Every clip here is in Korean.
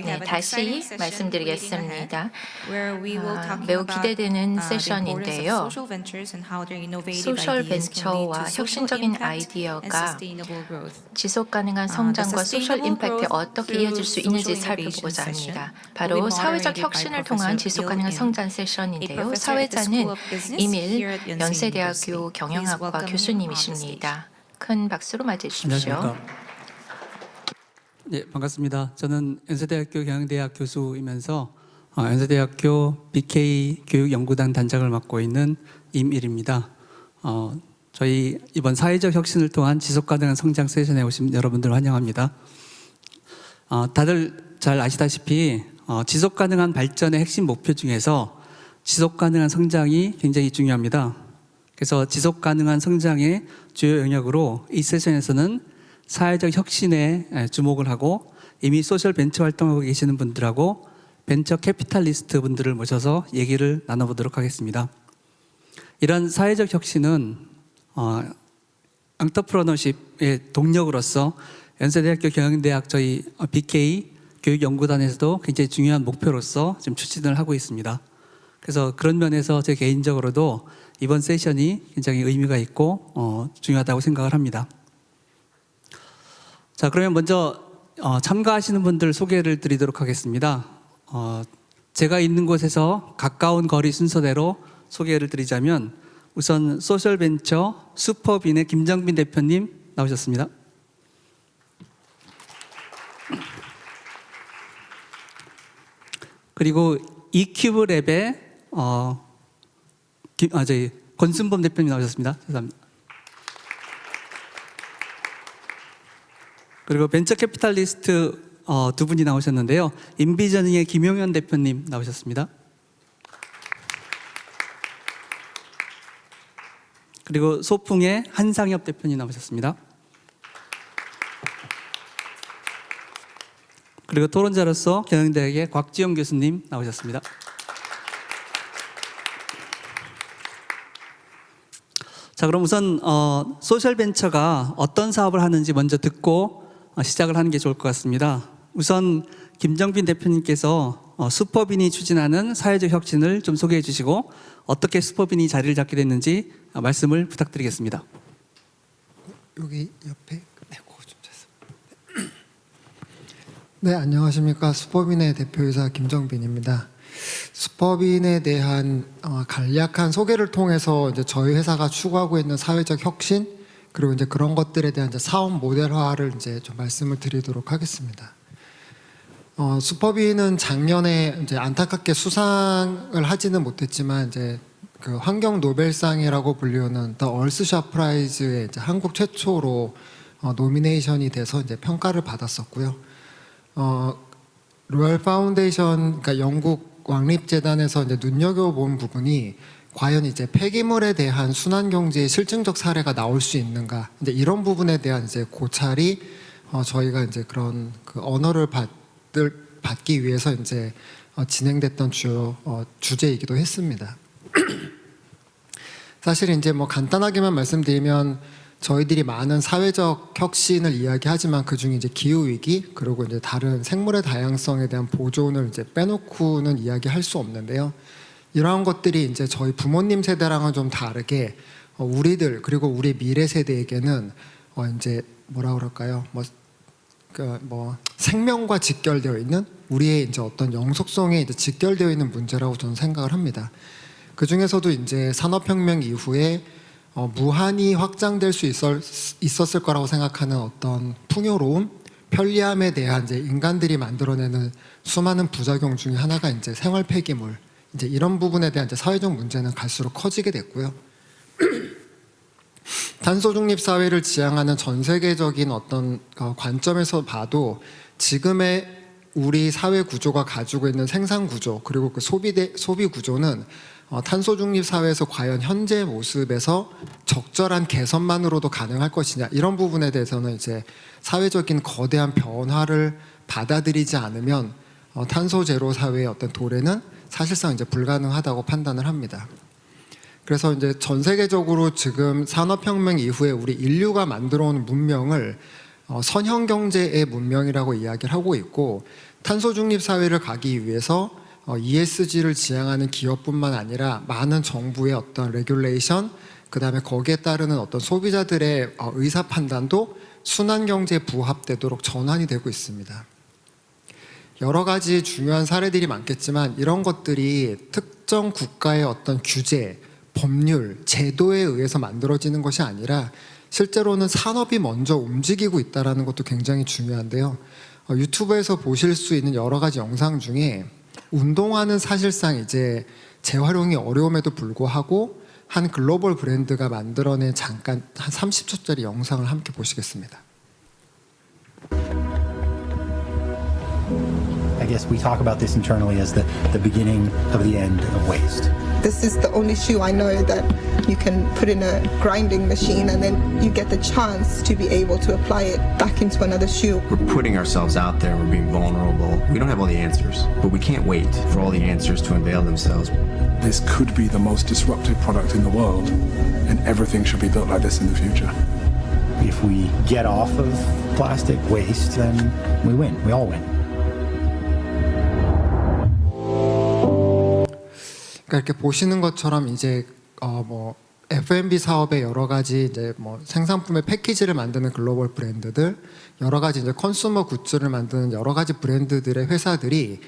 네, 다시 말씀드리겠습니다. 매우 기대되는 세션인데요. 소셜 벤처와 혁신적인 아이디어가 지속 가능한 성장과 소셜 임팩트에 어떻게 이어질 수 있는지 살펴보고자 합니다. 바로 사회적 혁신을 통한 지속 가능한 성장 세션인데요. 사회자는 이밀 연세대학교 경영학과 교수님이십니다. 큰 박수로 맞이해 주십시오. 안녕하십니까. 네, 반갑습니다. 저는 연세대학교 경영대학 교수이면서 연세대학교 BK 교육연구단 단장을 맡고 있는 임일입니다. 저희 이번 사회적 혁신을 통한 지속가능한 성장 세션에 오신 여러분들 환영합니다. 다들 잘 아시다시피 지속가능한 발전의 핵심 목표 중에서 지속가능한 성장이 굉장히 중요합니다. 그래서 지속가능한 성장의 주요 영역으로 이 세션에서는 사회적 혁신에 주목을 하고 이미 소셜 벤처 활동하고 계시는 분들하고 벤처 캐피탈리스트 분들을 모셔서 얘기를 나눠보도록 하겠습니다. 이런 사회적 혁신은 엔터프러너십의 동력으로서 연세대학교 경영대학 저희 BK 교육연구단에서도 굉장히 중요한 목표로서 지금 추진을 하고 있습니다. 그래서 그런 면에서 제 개인적으로도 이번 세션이 굉장히 의미가 있고 중요하다고 생각을 합니다. 자, 그러면 먼저 참가하시는 분들 소개를 드리도록 하겠습니다. 제가 있는 곳에서 가까운 거리 순서대로 소개를 드리자면 우선 소셜벤처 슈퍼빈의 김정빈 대표님 나오셨습니다. 그리고 이큐브랩의 저희 권순범 대표님 나오셨습니다. 죄송합니다. 그리고 벤처 캐피탈리스트 두 분이 나오셨는데요. 인비저닝의 김용현 대표님 나오셨습니다. 그리고 소풍의 한상엽 대표님 나오셨습니다. 그리고 토론자로서 경영대학의 곽지영 교수님 나오셨습니다. 자, 그럼 우선 소셜벤처가 어떤 사업을 하는지 먼저 듣고 시작을 하는 게 좋을 것 같습니다. 우선 김정빈 대표님께서 슈퍼빈이 추진하는 사회적 혁신을 좀 소개해 주시고 어떻게 슈퍼빈이 자리를 잡게 됐는지 말씀을 부탁드리겠습니다. 여기 옆에 그거 좀 쳤어. 네, 안녕하십니까. 슈퍼빈의 대표이사 김정빈입니다. 슈퍼빈에 대한 간략한 소개를 통해서 이제 저희 회사가 추구하고 있는 사회적 혁신 그리고 이제 그런 것들에 대한 이제 사업 모델화를 이제 좀 말씀을 드리도록 하겠습니다. 슈퍼빈은 작년에 이제 안타깝게 수상을 하지는 못했지만 이제 그 환경 노벨상이라고 불리우는 The Earthshot Prize에 이제 한국 최초로 노미네이션이 돼서 이제 평가를 받았었고요. 로열 파운데이션, 그러니까 영국 왕립재단에서 이제 눈여겨본 부분이 과연 이제 폐기물에 대한 순환 경제의 실증적 사례가 나올 수 있는가, 이제 이런 부분에 대한 이제 고찰이 저희가 이제 그런 그 언어를 받기 위해서 이제 진행됐던 주요 주제이기도 했습니다. 사실 이제 뭐 간단하게만 말씀드리면 저희들이 많은 사회적 혁신을 이야기하지만 그 중에 이제 기후 위기 그리고 이제 다른 생물의 다양성에 대한 보존을 이제 빼놓고는 이야기할 수 없는데요. 이러한 것들이 이제 저희 부모님 세대랑은 좀 다르게 우리들 그리고 우리 미래 세대에게는 이제 뭐라 그럴까요? 생명과 직결되어 있는 우리의 이제 어떤 영속성에 이제 직결되어 있는 문제라고 저는 생각을 합니다. 그 중에서도 이제 산업혁명 이후에 무한히 확장될 수 있었을 거라고 생각하는 어떤 풍요로움, 편리함에 대한 이제 인간들이 만들어내는 수많은 부작용 중에 하나가 이제 생활 폐기물, 이제 이런 부분에 대한 이제 사회적 문제는 갈수록 커지게 됐고요. 탄소 중립 사회를 지향하는 전 세계적인 어떤 관점에서 봐도 지금의 우리 사회 구조가 가지고 있는 생산 구조 그리고 그 소비 구조는 탄소 중립 사회에서 과연 현재 모습에서 적절한 개선만으로도 가능할 것이냐, 이런 부분에 대해서는 이제 사회적인 거대한 변화를 받아들이지 않으면 탄소 제로 사회의 어떤 도래는 사실상 이제 불가능하다고 판단을 합니다. 그래서 이제 전 세계적으로 지금 산업혁명 이후에 우리 인류가 만들어온 문명을 선형 경제의 문명이라고 이야기를 하고 있고 탄소 중립 사회를 가기 위해서 ESG를 지향하는 기업뿐만 아니라 많은 정부의 어떤 레귤레이션, 그다음에 거기에 따르는 어떤 소비자들의 의사 판단도 순환 경제에 부합되도록 전환이 되고 있습니다. 여러 가지 중요한 사례들이 많겠지만 이런 것들이 특정 국가의 어떤 규제, 법률, 제도에 의해서 만들어지는 것이 아니라 실제로는 산업이 먼저 움직이고 있다는 것도 굉장히 중요한데요. 유튜브에서 보실 수 있는 여러 가지 영상 중에 운동화는 사실상 이제 재활용이 어려움에도 불구하고 한 글로벌 브랜드가 만들어낸 잠깐 한 30초짜리 영상을 함께 보시겠습니다. I guess we talk about this internally as the beginning of the end of waste. This is the only shoe I know that you can put in a grinding machine and then you get the chance to be able to apply it back into another shoe. We're putting ourselves out there, we're being vulnerable. We don't have all the answers, but we can't wait for all the answers to unveil themselves. This could be the most disruptive product in the world, and everything should be built like this in the future. If we get off of plastic waste, then we win. We all win. 그러니까 이렇게 보시는 것처럼 이제 F&B 사업의 여러 가지 이제 생산품의 패키지를 만드는 글로벌 브랜드들, 여러 가지 이제 컨슈머 굿즈를 만드는 여러 가지 브랜드들의 회사들이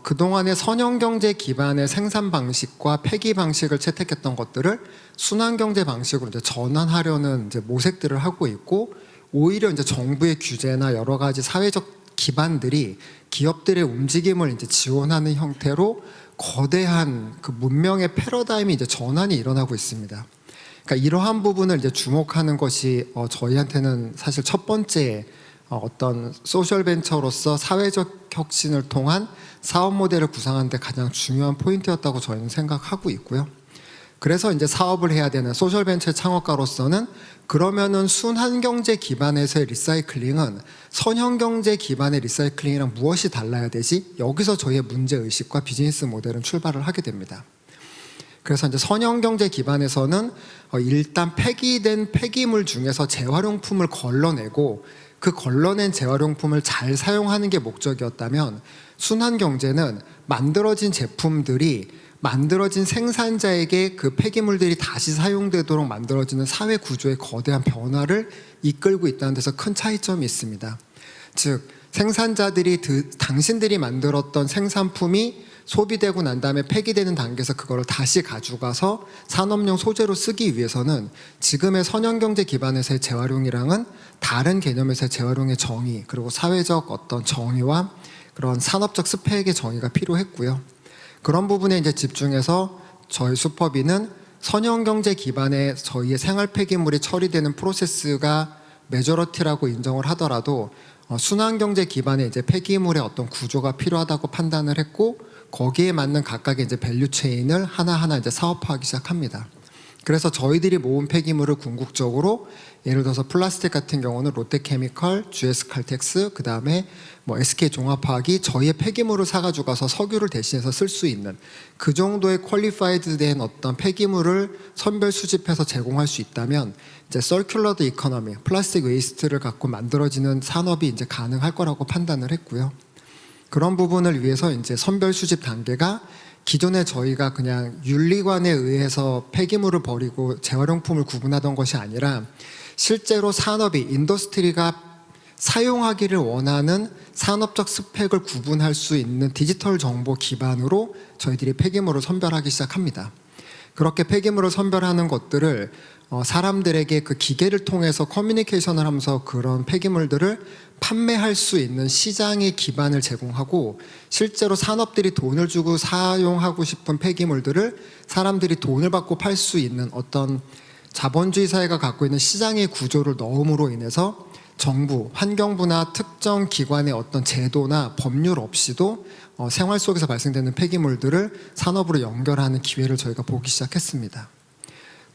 그동안의 선형 경제 기반의 생산 방식과 폐기 방식을 채택했던 것들을 순환 경제 방식으로 이제 전환하려는 이제 모색들을 하고 있고, 오히려 이제 정부의 규제나 여러 가지 사회적 기반들이 기업들의 움직임을 이제 지원하는 형태로 거대한 그 문명의 패러다임이 이제 전환이 일어나고 있습니다. 그러니까 이러한 부분을 이제 주목하는 것이 저희한테는 사실 첫 번째 어떤 소셜 벤처로서 사회적 혁신을 통한 사업 모델을 구상하는 데 가장 중요한 포인트였다고 저희는 생각하고 있고요. 그래서 이제 사업을 해야 되는 소셜 벤처 창업가로서는 그러면은 순환 경제 기반에서의 리사이클링은 선형 경제 기반의 리사이클링이랑 무엇이 달라야 되지? 여기서 저희의 문제 의식과 비즈니스 모델은 출발을 하게 됩니다. 그래서 이제 선형 경제 기반에서는 일단 폐기된 폐기물 중에서 재활용품을 걸러내고 그 걸러낸 재활용품을 잘 사용하는 게 목적이었다면, 순환 경제는 만들어진 제품들이 만들어진 생산자에게 그 폐기물들이 다시 사용되도록 만들어지는 사회 구조의 거대한 변화를 이끌고 있다는 데서 큰 차이점이 있습니다. 즉 생산자들이 당신들이 만들었던 생산품이 소비되고 난 다음에 폐기되는 단계에서 그걸 다시 가져가서 산업용 소재로 쓰기 위해서는 지금의 선형경제 기반에서의 재활용이랑은 다른 개념에서의 재활용의 정의, 그리고 사회적 어떤 정의와 그런 산업적 스펙의 정의가 필요했고요. 그런 부분에 이제 집중해서 저희 슈퍼비는 선형경제 기반의 저희의 생활 폐기물이 처리되는 프로세스가 메저러티라고 인정을 하더라도 순환경제 기반의 이제 폐기물의 어떤 구조가 필요하다고 판단을 했고, 거기에 맞는 각각의 이제 밸류 체인을 하나하나 이제 사업화하기 시작합니다. 그래서 저희들이 모은 폐기물을 궁극적으로 예를 들어서 플라스틱 같은 경우는 롯데케미컬, GS칼텍스, 그 다음에 SK종합화학이 저희의 폐기물을 사가지고 가서 석유를 대신해서 쓸 수 있는 그 정도의 퀄리파이드 된 어떤 폐기물을 선별 수집해서 제공할 수 있다면 이제 서큘러드 이코노미, 플라스틱 웨이스트를 갖고 만들어지는 산업이 이제 가능할 거라고 판단을 했고요. 그런 부분을 위해서 이제 선별 수집 단계가 기존에 저희가 그냥 윤리관에 의해서 폐기물을 버리고 재활용품을 구분하던 것이 아니라 실제로 산업이, 인더스트리가 사용하기를 원하는 산업적 스펙을 구분할 수 있는 디지털 정보 기반으로 저희들이 폐기물을 선별하기 시작합니다. 그렇게 폐기물을 선별하는 것들을 사람들에게 그 기계를 통해서 커뮤니케이션을 하면서 그런 폐기물들을 판매할 수 있는 시장의 기반을 제공하고, 실제로 산업들이 돈을 주고 사용하고 싶은 폐기물들을 사람들이 돈을 받고 팔 수 있는 어떤 자본주의 사회가 갖고 있는 시장의 구조를 넣음으로 인해서 정부, 환경부나 특정 기관의 어떤 제도나 법률 없이도 생활 속에서 발생되는 폐기물들을 산업으로 연결하는 기회를 저희가 보기 시작했습니다.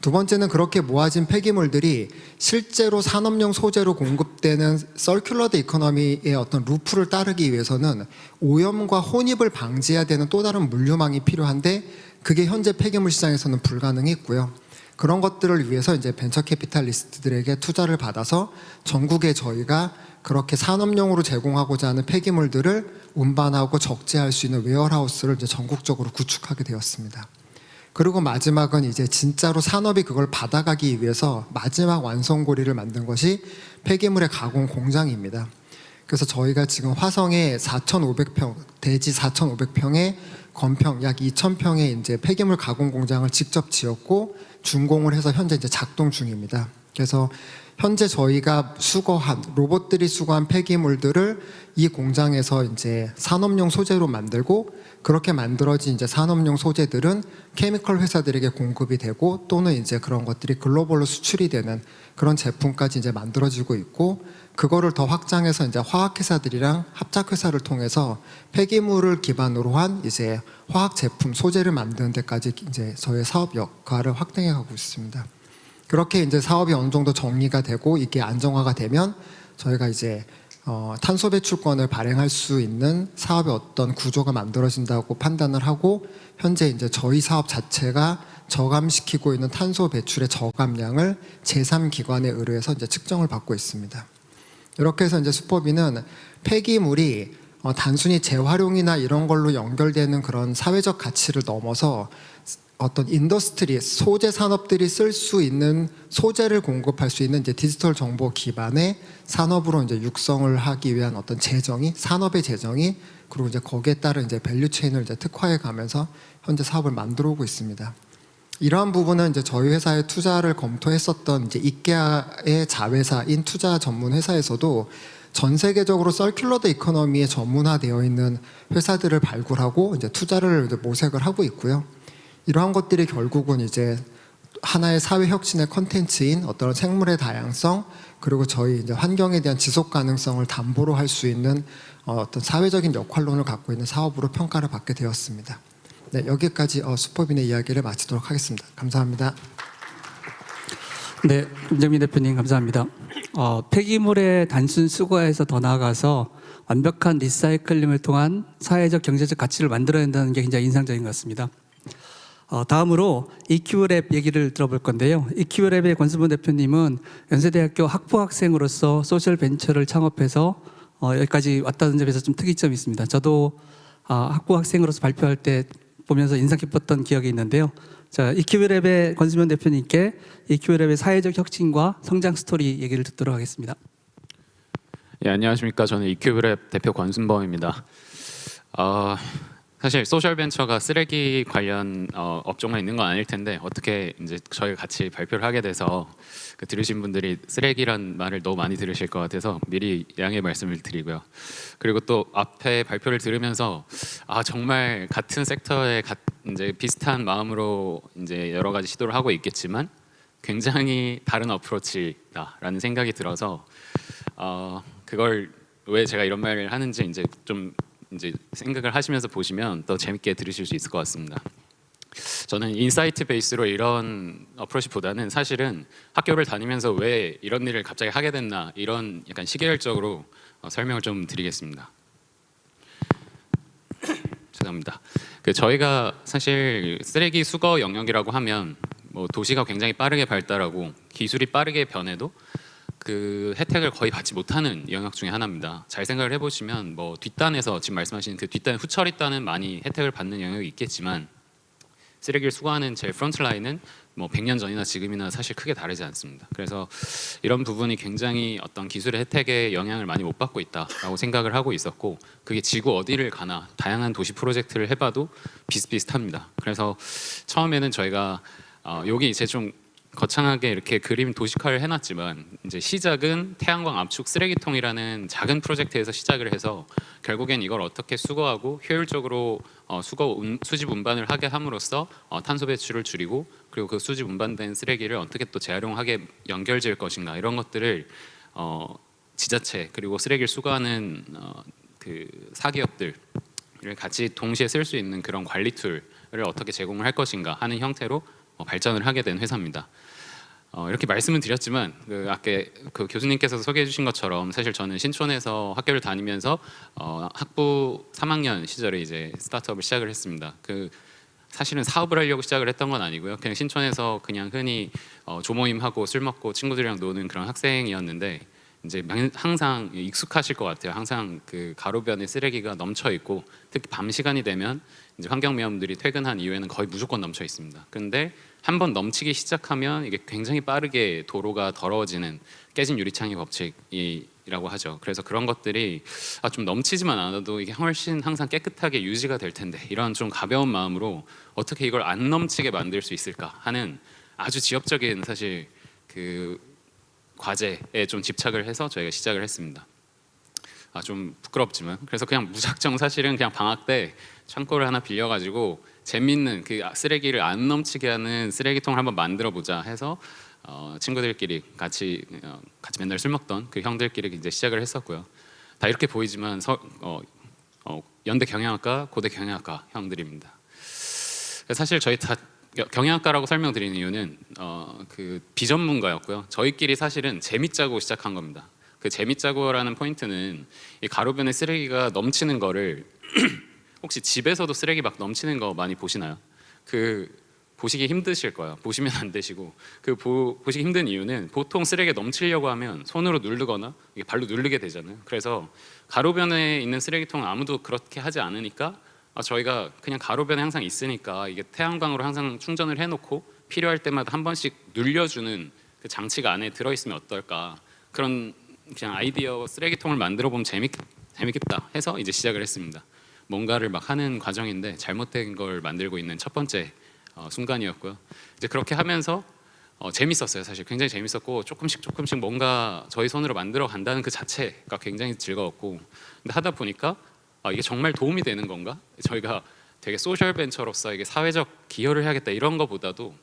두 번째는 그렇게 모아진 폐기물들이 실제로 산업용 소재로 공급되는 서큘러드 이코노미의 어떤 루프를 따르기 위해서는 오염과 혼입을 방지해야 되는 또 다른 물류망이 필요한데 그게 현재 폐기물 시장에서는 불가능했고요. 그런 것들을 위해서 이제 벤처 캐피탈리스트들에게 투자를 받아서 전국에 저희가 그렇게 산업용으로 제공하고자 하는 폐기물들을 운반하고 적재할 수 있는 웨어하우스를 이제 전국적으로 구축하게 되었습니다. 그리고 마지막은 이제 진짜로 산업이 그걸 받아가기 위해서 마지막 완성고리를 만든 것이 폐기물의 가공 공장입니다. 그래서 저희가 지금 화성에 4,500평, 대지 4,500평에 건평 약 2,000평의 이제 폐기물 가공 공장을 직접 지었고 준공을 해서 현재 이제 작동 중입니다. 그래서 현재 저희가 수거한 로봇들이 수거한 폐기물들을 이 공장에서 이제 산업용 소재로 만들고 그렇게 만들어진 이제 산업용 소재들은 케미컬 회사들에게 공급이 되고 또는 이제 그런 것들이 글로벌로 수출이 되는 그런 제품까지 이제 만들어지고 있고 그거를 더 확장해서 이제 화학 회사들이랑 합작 회사를 통해서 폐기물을 기반으로 한 이제 화학 제품 소재를 만드는 데까지 이제 저희 사업 역할을 확대해 가고 있습니다. 그렇게 이제 사업이 어느 정도 정리가 되고 이게 안정화가 되면 저희가 이제 탄소 배출권을 발행할 수 있는 사업의 어떤 구조가 만들어진다고 판단을 하고 현재 이제 저희 사업 자체가 저감시키고 있는 탄소 배출의 저감량을 제3기관에 의뢰해서 이제 측정을 받고 있습니다. 이렇게 해서 이제 수법인은 폐기물이 단순히 재활용이나 이런 걸로 연결되는 그런 사회적 가치를 넘어서 어떤 인더스트리, 소재 산업들이 쓸 수 있는 소재를 공급할 수 있는 이제 디지털 정보 기반의 산업으로 이제 육성을 하기 위한 어떤 재정이 산업의 재정이 그리고 이제 거기에 따른 이제 밸류 체인을 이제 특화해 가면서 현재 사업을 만들어 오고 있습니다. 이러한 부분은 이제 저희 회사의 투자를 검토했었던 이제 이케아의 자회사인 투자 전문 회사에서도 전 세계적으로 서큘러드 이코노미에 전문화되어 있는 회사들을 발굴하고 이제 투자를 이제 모색을 하고 있고요. 이러한 것들이 결국은 이제 하나의 사회 혁신의 컨텐츠인 어떤 생물의 다양성 그리고 저희 이제 환경에 대한 지속 가능성을 담보로 할 수 있는 어떤 사회적인 역할론을 갖고 있는 사업으로 평가를 받게 되었습니다. 네, 여기까지 수법인의 이야기를 마치도록 하겠습니다. 감사합니다. 네, 김정민 대표님 감사합니다. 폐기물의 단순 수거에서 더 나아가서 완벽한 리사이클링을 통한 사회적 경제적 가치를 만들어야 한다는 게 굉장히 인상적인 것 같습니다. 다음으로 EQ랩 얘기를 들어볼 건데요. EQ랩의 권수문 대표님은 연세대학교 학부학생으로서 소셜 벤처를 창업해서 여기까지 왔다는 점에서 좀 특이점이 있습니다. 저도 학부학생으로서 발표할 때 보면서 인상 깊었던 기억이 있는데요. 자, EQ랩의 권수문 대표님께 EQ랩의 사회적 혁신과 성장 스토리 얘기를 듣도록 하겠습니다. 예, 안녕하십니까. 저는 EQ랩 대표 권순범입니다. 사실 소셜 벤처가 쓰레기 관련 업종만 있는 건 아닐 텐데 어떻게 이제 저희가 같이 발표를 하게 돼서 들으신 분들이 쓰레기란 말을 너무 많이 들으실 것 같아서 미리 양해 말씀을 드리고요. 그리고 또 앞에 발표를 들으면서 정말 같은 섹터에 이제 비슷한 마음으로 이제 여러 가지 시도를 하고 있겠지만 굉장히 다른 어프로치다라는 생각이 들어서 그걸 왜 제가 이런 말을 하는지 이제 생각을 하시면서 보시면 더 재밌게 들으실 수 있을 것 같습니다. 저는 인사이트 베이스로 이런 어프로치보다는 사실은 학교를 다니면서 왜 이런 일을 갑자기 하게 됐나 이런 약간 시계열적으로 설명을 좀 드리겠습니다. 죄송합니다. 저희가 사실 쓰레기 수거 영역이라고 하면 도시가 굉장히 빠르게 발달하고 기술이 빠르게 변해도 그 혜택을 거의 받지 못하는 영역 중에 하나입니다. 잘 생각을 해보시면 뒷단에서 지금 말씀하신 그 뒷단 후처리단은 많이 혜택을 받는 영역이 있겠지만 쓰레기를 수거하는 제일 프론트 라인은 100년 전이나 지금이나 사실 크게 다르지 않습니다. 그래서 이런 부분이 굉장히 어떤 기술의 혜택에 영향을 많이 못 받고 있다라고 생각을 하고 있었고 그게 지구 어디를 가나 다양한 도시 프로젝트를 해봐도 비슷비슷합니다. 그래서 처음에는 저희가 여기 이제 좀 거창하게 이렇게 그림 도식화를 해놨지만 이제 시작은 태양광 압축 쓰레기통이라는 작은 프로젝트에서 시작을 해서 결국엔 이걸 어떻게 수거하고 효율적으로 수집 운반을 하게 함으로써 탄소 배출을 줄이고 그리고 그 수집 운반된 쓰레기를 어떻게 또 재활용하게 연결지을 것인가 이런 것들을 지자체 그리고 쓰레기를 수거하는 그 사기업들을 같이 동시에 쓸 수 있는 그런 관리 툴을 어떻게 제공을 할 것인가 하는 형태로 발전을 하게 된 회사입니다. 이렇게 말씀은 드렸지만 아까 그 교수님께서 소개해 주신 것처럼 사실 저는 신촌에서 학교를 다니면서 학부 3학년 시절에 이제 스타트업을 시작을 했습니다. 사실은 사업을 하려고 시작을 했던 건 아니고요. 그냥 신촌에서 그냥 흔히 조모임하고 술 먹고 친구들이랑 노는 그런 학생이었는데 이제 항상 익숙하실 것 같아요. 항상 그 가로변에 쓰레기가 넘쳐 있고 특히 밤 시간이 되면 이제 환경미화분들이 퇴근한 이후에는 거의 무조건 넘쳐 있습니다. 그런데 한번 넘치기 시작하면 이게 굉장히 빠르게 도로가 더러워지는 깨진 유리창의 법칙이라고 하죠. 그래서 그런 것들이 좀 넘치지만 않아도 이게 훨씬 항상 깨끗하게 유지가 될 텐데 이런 좀 가벼운 마음으로 어떻게 이걸 안 넘치게 만들 수 있을까 하는 아주 지엽적인 사실 그 과제에 좀 집착을 해서 저희가 시작을 했습니다. 좀 부끄럽지만 그래서 그냥 무작정 사실은 그냥 방학 때 창고를 하나 빌려가지고 재밌는 그 쓰레기를 안 넘치게 하는 쓰레기통을 한번 만들어 보자 해서 친구들끼리 같이 맨날 술 먹던 그 형들끼리 이제 시작을 했었고요. 다 이렇게 보이지만 연대 경영학과, 고대 경영학과 형들입니다. 사실 저희 다 경영학과라고 설명드리는 이유는 그 비전문가였고요. 저희끼리 사실은 재밌자고 시작한 겁니다. 그 재밌자고라는 포인트는 이 가로변에 쓰레기가 넘치는 거를 혹시 집에서도 쓰레기 막 넘치는 거 많이 보시나요? 그 보시기 힘드실 거예요. 보시면 안 되시고 그 보시기 힘든 이유는 보통 쓰레기 넘치려고 하면 손으로 누르거나 이게 발로 누르게 되잖아요. 그래서 가로변에 있는 쓰레기통은 아무도 그렇게 하지 않으니까 저희가 그냥 가로변에 항상 있으니까 이게 태양광으로 항상 충전을 해놓고 필요할 때마다 한 번씩 눌려주는 그 장치가 안에 들어있으면 어떨까 그런 그냥 아이디어 쓰레기통을 만들어 보면 재밌겠다 해서 이제 시작을 했습니다. 뭔가를 막 하는 과정인데 잘못된 걸 만들고 있는 첫 번째 순간이었고요. 이제 그렇게 하면서 재밌었어요. 사실 굉장히 재밌었고 조금씩 뭔가 저희 손으로 만들어 간다는 그 자체가 굉장히 즐거웠고 근데 하다 보니까 이게 정말 도움이 되는 건가? 저희가 되게 소셜 벤처로서 이게 사회적 기여를 해야겠다 이런 거보다도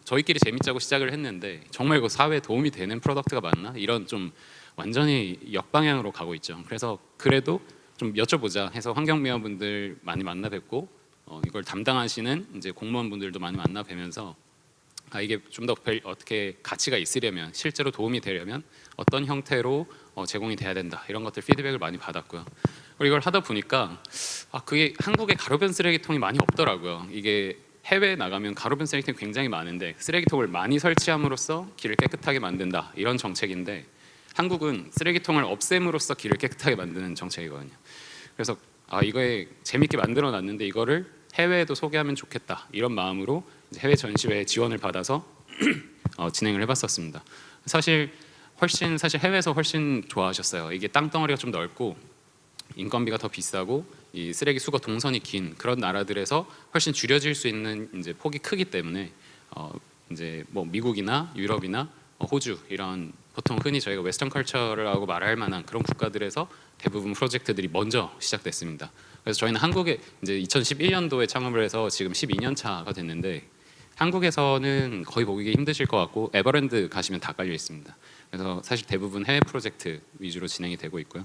저희끼리 재밌자고 시작을 했는데 정말 그 사회에 도움이 되는 프로덕트가 맞나? 이런 좀 완전히 역방향으로 가고 있죠. 그래서 그래도 좀 여쭤보자 해서 환경미화분들 많이 만나 뵙고 이걸 담당하시는 이제 공무원분들도 많이 만나 뵈면서 이게 좀 더 어떻게 가치가 있으려면 실제로 도움이 되려면 어떤 형태로 제공이 돼야 된다 이런 것들 피드백을 많이 받았고요. 그리고 이걸 하다 보니까 그게 한국에 가로변 쓰레기통이 많이 없더라고요. 이게 해외에 나가면 가로변 쓰레기통이 굉장히 많은데 쓰레기통을 많이 설치함으로써 길을 깨끗하게 만든다 이런 정책인데 한국은 쓰레기통을 없앰으로써 길을 깨끗하게 만드는 정책이거든요. 그래서 이거에 재밌게 만들어놨는데 이거를 해외에도 소개하면 좋겠다 이런 마음으로 이제 해외 전시회에 지원을 받아서 진행을 해봤었습니다. 사실 해외에서 훨씬 좋아하셨어요. 이게 땅덩어리가 좀 넓고 인건비가 더 비싸고 이 쓰레기 수거 동선이 긴 그런 나라들에서 훨씬 줄여질 수 있는 이제 폭이 크기 때문에 이제 뭐 미국이나 유럽이나 호주 이런 보통 흔히 저희가 웨스턴 컬처라고 말할 만한 그런 국가들에서 대부분 프로젝트들이 먼저 시작됐습니다. 그래서 저희는 한국에 이제 2011년도에 창업을 해서 지금 12년 차가 됐는데 한국에서는 거의 보기 힘드실 것 같고 에버랜드 가시면 다 깔려 있습니다. 그래서 사실 대부분 해외 프로젝트 위주로 진행이 되고 있고요.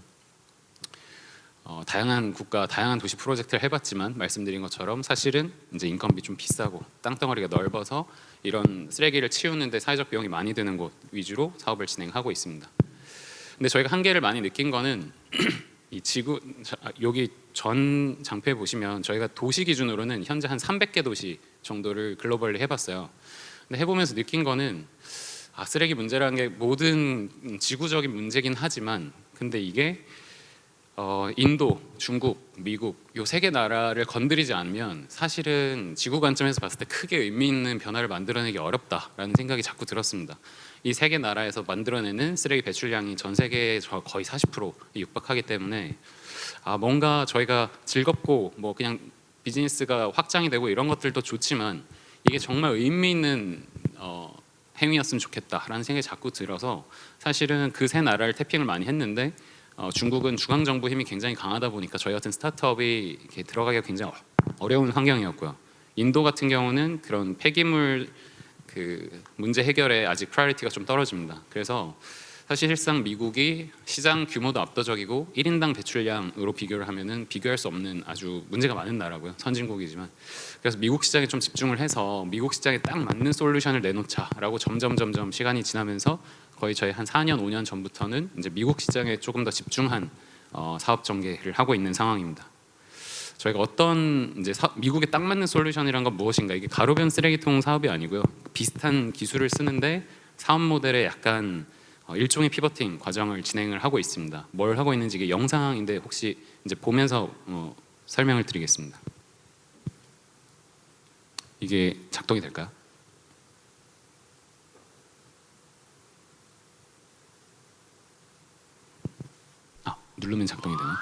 다양한 국가, 다양한 도시 프로젝트를 해봤지만 말씀드린 것처럼 사실은 이제 인건비 좀 비싸고 땅덩어리가 넓어서 이런 쓰레기를 치우는데 사회적 비용이 많이 드는 곳 위주로 사업을 진행하고 있습니다. 근데 저희가 한계를 많이 느낀 거는 이 지구 여기 전 장표에 보시면 저희가 도시 기준으로는 현재 한 300개 도시 정도를 글로벌리 해봤어요. 근데 해보면서 느낀 거는 쓰레기 문제라는 게 모든 지구적인 문제긴 하지만 근데 이게 인도, 중국, 미국 요 세 개 나라를 건드리지 않으면 사실은 지구 관점에서 봤을 때 크게 의미 있는 변화를 만들어내기 어렵다라는 생각이 자꾸 들었습니다. 이 세 개 나라에서 만들어내는 쓰레기 배출량이 전 세계의 거의 40%에 육박하기 때문에 뭔가 저희가 즐겁고 뭐 그냥 비즈니스가 확장이 되고 이런 것들도 좋지만 이게 정말 의미 있는 행위였으면 좋겠다라는 생각이 자꾸 들어서 사실은 그 세 나라를 태핑을 많이 했는데 중국은 중앙정부 힘이 굉장히 강하다 보니까 저희 같은 스타트업이 이렇게 들어가기가 굉장히 어려운 환경이었고요. 인도 같은 경우는 그런 폐기물 그 문제 해결에 아직 프라이어티가 좀 떨어집니다. 그래서 사실상 미국이 시장 규모도 압도적이고 1인당 배출량으로 비교를 하면은 비교할 수 없는 아주 문제가 많은 나라고요. 선진국이지만 그래서 미국 시장에 좀 집중을 해서 미국 시장에 딱 맞는 솔루션을 내놓자라고 점점 시간이 지나면서 거의 저희 한 4년 5년 전부터는 이제 미국 시장에 조금 더 집중한 사업 전개를 하고 있는 상황입니다. 저희가 어떤 이제 미국에 딱 맞는 솔루션이란 건 무엇인가? 이게 가로변 쓰레기통 사업이 아니고요. 비슷한 기술을 쓰는데 사업 모델에 약간 일종의 피버팅 과정을 진행을 하고 있습니다. 뭘 하고 있는지 이게 영상인데 혹시 이제 보면서 설명을 드리겠습니다. 이게 작동이 될까요? 누르면 작동이 되나?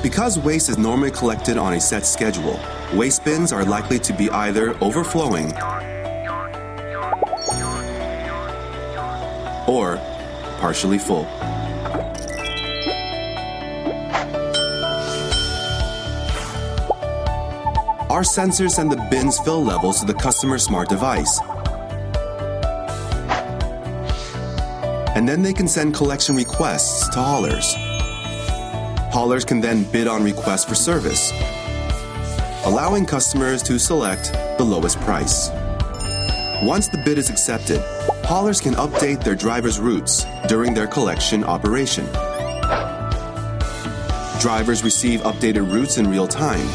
Because waste is normally collected on a set schedule, waste bins are likely to be either overflowing or partially full. Our sensors send the bin's fill levels to the customer's smart device. And then they can send collection requests to haulers. Haulers can then bid on requests for service, allowing customers to select the lowest price. Once the bid is accepted, haulers can update their drivers' routes during their collection operation. Drivers receive updated routes in real time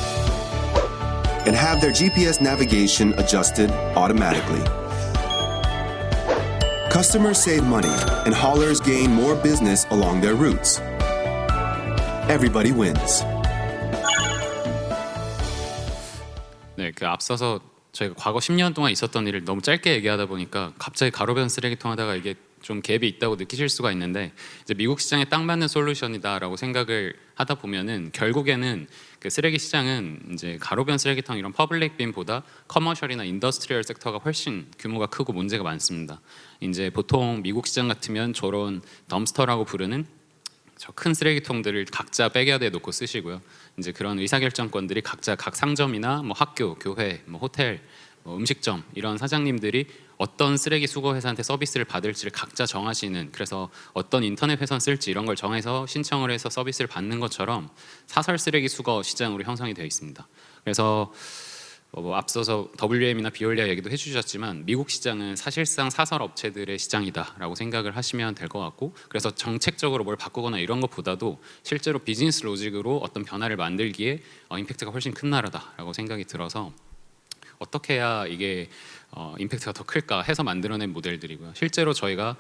and have their GPS navigation adjusted automatically. Customers save money and haulers gain more business along their routes. Everybody wins. 네, 그 앞서서 저희가 과거 10년 동안 있었던 일을 너무 짧게 얘기하다 보니까 갑자기 가로변 쓰레기통 하다가 이게 좀 갭이 있다고 느끼실 수가 있는데 이제 미국 시장에 딱 맞는 솔루션이다라고 생각을 하다 보면은 결국에는 그 쓰레기 시장은 이제 가로변 쓰레기통 이런 퍼블릭 빈보다 커머셜이나 인더스트리얼 섹터가 훨씬 규모가 크고 문제가 많습니다. 이제 보통 미국 시장 같으면 저런 덤스터라고 부르는 저 큰 쓰레기통들을 각자 백야드에 놓고 쓰시고요. 이제 그런 의사결정권들이 각자 각 상점이나 뭐 학교, 교회, 뭐 호텔, 뭐 음식점 이런 사장님들이 어떤 쓰레기 수거 회사한테 서비스를 받을지를 각자 정하시는, 그래서 어떤 인터넷 회선 쓸지 이런 걸 정해서 신청을 해서 서비스를 받는 것처럼 사설 쓰레기 수거 시장으로 형성이 되어 있습니다. 그래서 뭐 앞서서 WM이나 비올리아 얘기도 해주셨지만 미국 시장은 사실상 사설 업체들의 시장이다라고 생각을 하시면 될 것 같고, 그래서 정책적으로 뭘 바꾸거나 이런 것보다도 실제로 비즈니스 로직으로 어떤 변화를 만들기에 임팩트가 훨씬 큰 나라다라고 생각이 들어서 어떻게 해야 이게 임팩트가 더 클까 해서 만들어낸 모델들이고요. 실제로 저희가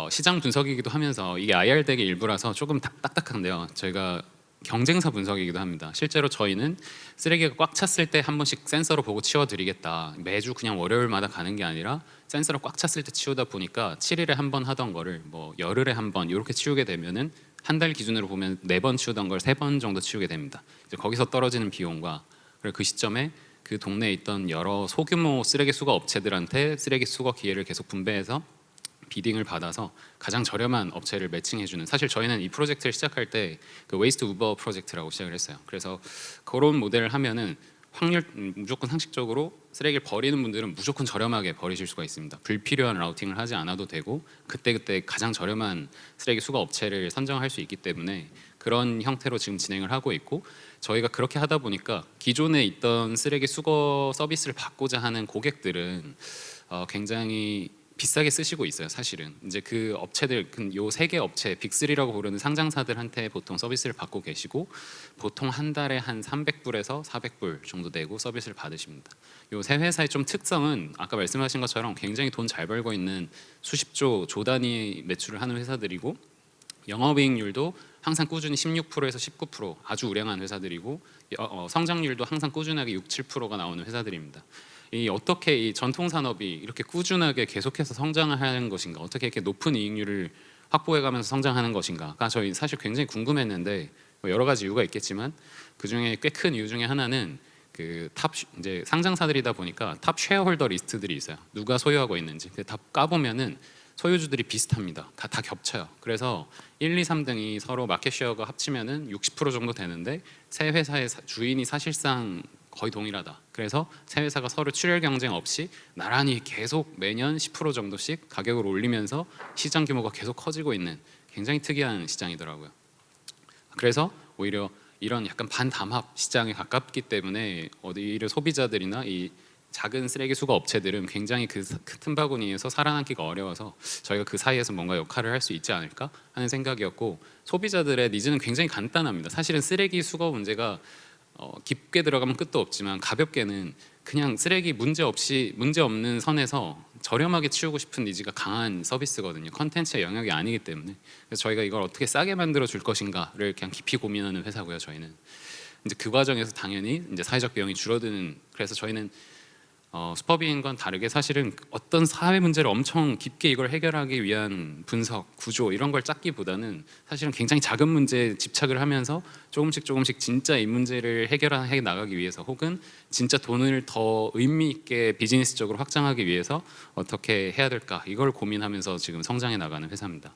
시장 분석이기도 하면서 이게 IR 덱의 일부라서 조금 딱딱한데요. 저희가 경쟁사 분석이기도 합니다. 실제로 저희는 쓰레기가 꽉 찼을 때 한 번씩 센서로 보고 치워드리겠다. 매주 그냥 월요일마다 가는 게 아니라 센서로 꽉 찼을 때 치우다 보니까 7일에 한 번 하던 거를 뭐 열흘에 한 번 이렇게 치우게 되면은 한 달 기준으로 보면 4번 치우던 걸 3번 정도 치우게 됩니다. 이제 거기서 떨어지는 비용과 그리고 그 시점에 그 동네에 있던 여러 소규모 쓰레기 수거 업체들한테 쓰레기 수거 기회를 계속 분배해서 비딩을 받아서 가장 저렴한 업체를 매칭해주는, 사실 저희는 이 프로젝트를 시작할 때 그 웨이스트 우버 프로젝트라고 시작을 했어요. 그래서 그런 모델을 하면은 확률 무조건 상식적으로 쓰레기를 버리는 분들은 무조건 저렴하게 버리실 수가 있습니다. 불필요한 라우팅을 하지 않아도 되고 그때그때 가장 저렴한 쓰레기 수거 업체를 선정할 수 있기 때문에 그런 형태로 지금 진행을 하고 있고, 저희가 그렇게 하다 보니까 기존에 있던 쓰레기 수거 서비스를 받고자 하는 고객들은 굉장히 비싸게 쓰시고 있어요. 사실은 이제 그 업체들 요 3개 업체 빅3라고 부르는 상장사들한테 보통 서비스를 받고 계시고 보통 한 달에 한 300불에서 400불 정도 내고 서비스를 받으십니다. 요 세 회사의 좀 특성은 아까 말씀하신 것처럼 굉장히 돈 잘 벌고 있는 수십조 조 단위 매출을 하는 회사들이고 영업이익률도 항상 꾸준히 16%에서 19% 아주 우량한 회사들이고 성장률도 항상 꾸준하게 6, 7%가 나오는 회사들입니다. 어떻게 이 전통 산업이 이렇게 꾸준하게 계속해서 성장을 하는 것인가, 어떻게 이렇게 높은 이익률을 확보해가면서 성장하는 것인가가 저희 사실 굉장히 궁금했는데 여러 가지 이유가 있겠지만 그 중에 꽤 큰 이유 중에 하나는 그 탑 이제 상장사들이다 보니까 탑 쉐어홀더 리스트들이 있어요. 누가 소유하고 있는지 다 까보면은 소유주들이 비슷합니다. 다 겹쳐요. 그래서 1, 2, 3등이 서로 마켓 쉐어가 합치면은 60% 정도 되는데 세 회사의 주인이 사실상 거의 동일하다. 그래서 세 회사가 서로 출혈 경쟁 없이 나란히 계속 매년 10% 정도씩 가격을 올리면서 시장 규모가 계속 커지고 있는 굉장히 특이한 시장이더라고요. 그래서 오히려 이런 약간 반담합 시장에 가깝기 때문에 오히려 소비자들이나 이 작은 쓰레기 수거 업체들은 굉장히 그 틈바구니에서 살아남기가 어려워서 저희가 그 사이에서 뭔가 역할을 할 수 있지 않을까 하는 생각이었고, 소비자들의 니즈는 굉장히 간단합니다. 사실은 쓰레기 수거 문제가 깊게 들어가면 끝도 없지만 가볍게는 그냥 쓰레기 문제 없는 선에서 저렴하게 치우고 싶은 니즈가 강한 서비스거든요. 컨텐츠의 영역이 아니기 때문에. 그래서 저희가 이걸 어떻게 싸게 만들어 줄 것인가를 그냥 깊이 고민하는 회사고요. 저희는 이제 그 과정에서 당연히 이제 사회적 비용이 줄어드는, 그래서 저희는 슈퍼비인과는 다르게 사실은 어떤 사회 문제를 엄청 깊게 이걸 해결하기 위한 분석, 구조 이런 걸 짰기보다는 사실은 굉장히 작은 문제에 집착을 하면서 조금씩 진짜 이 문제를 해결해 나가기 위해서, 혹은 진짜 돈을 더 의미 있게 비즈니스적으로 확장하기 위해서 어떻게 해야 될까, 이걸 고민하면서 지금 성장해 나가는 회사입니다.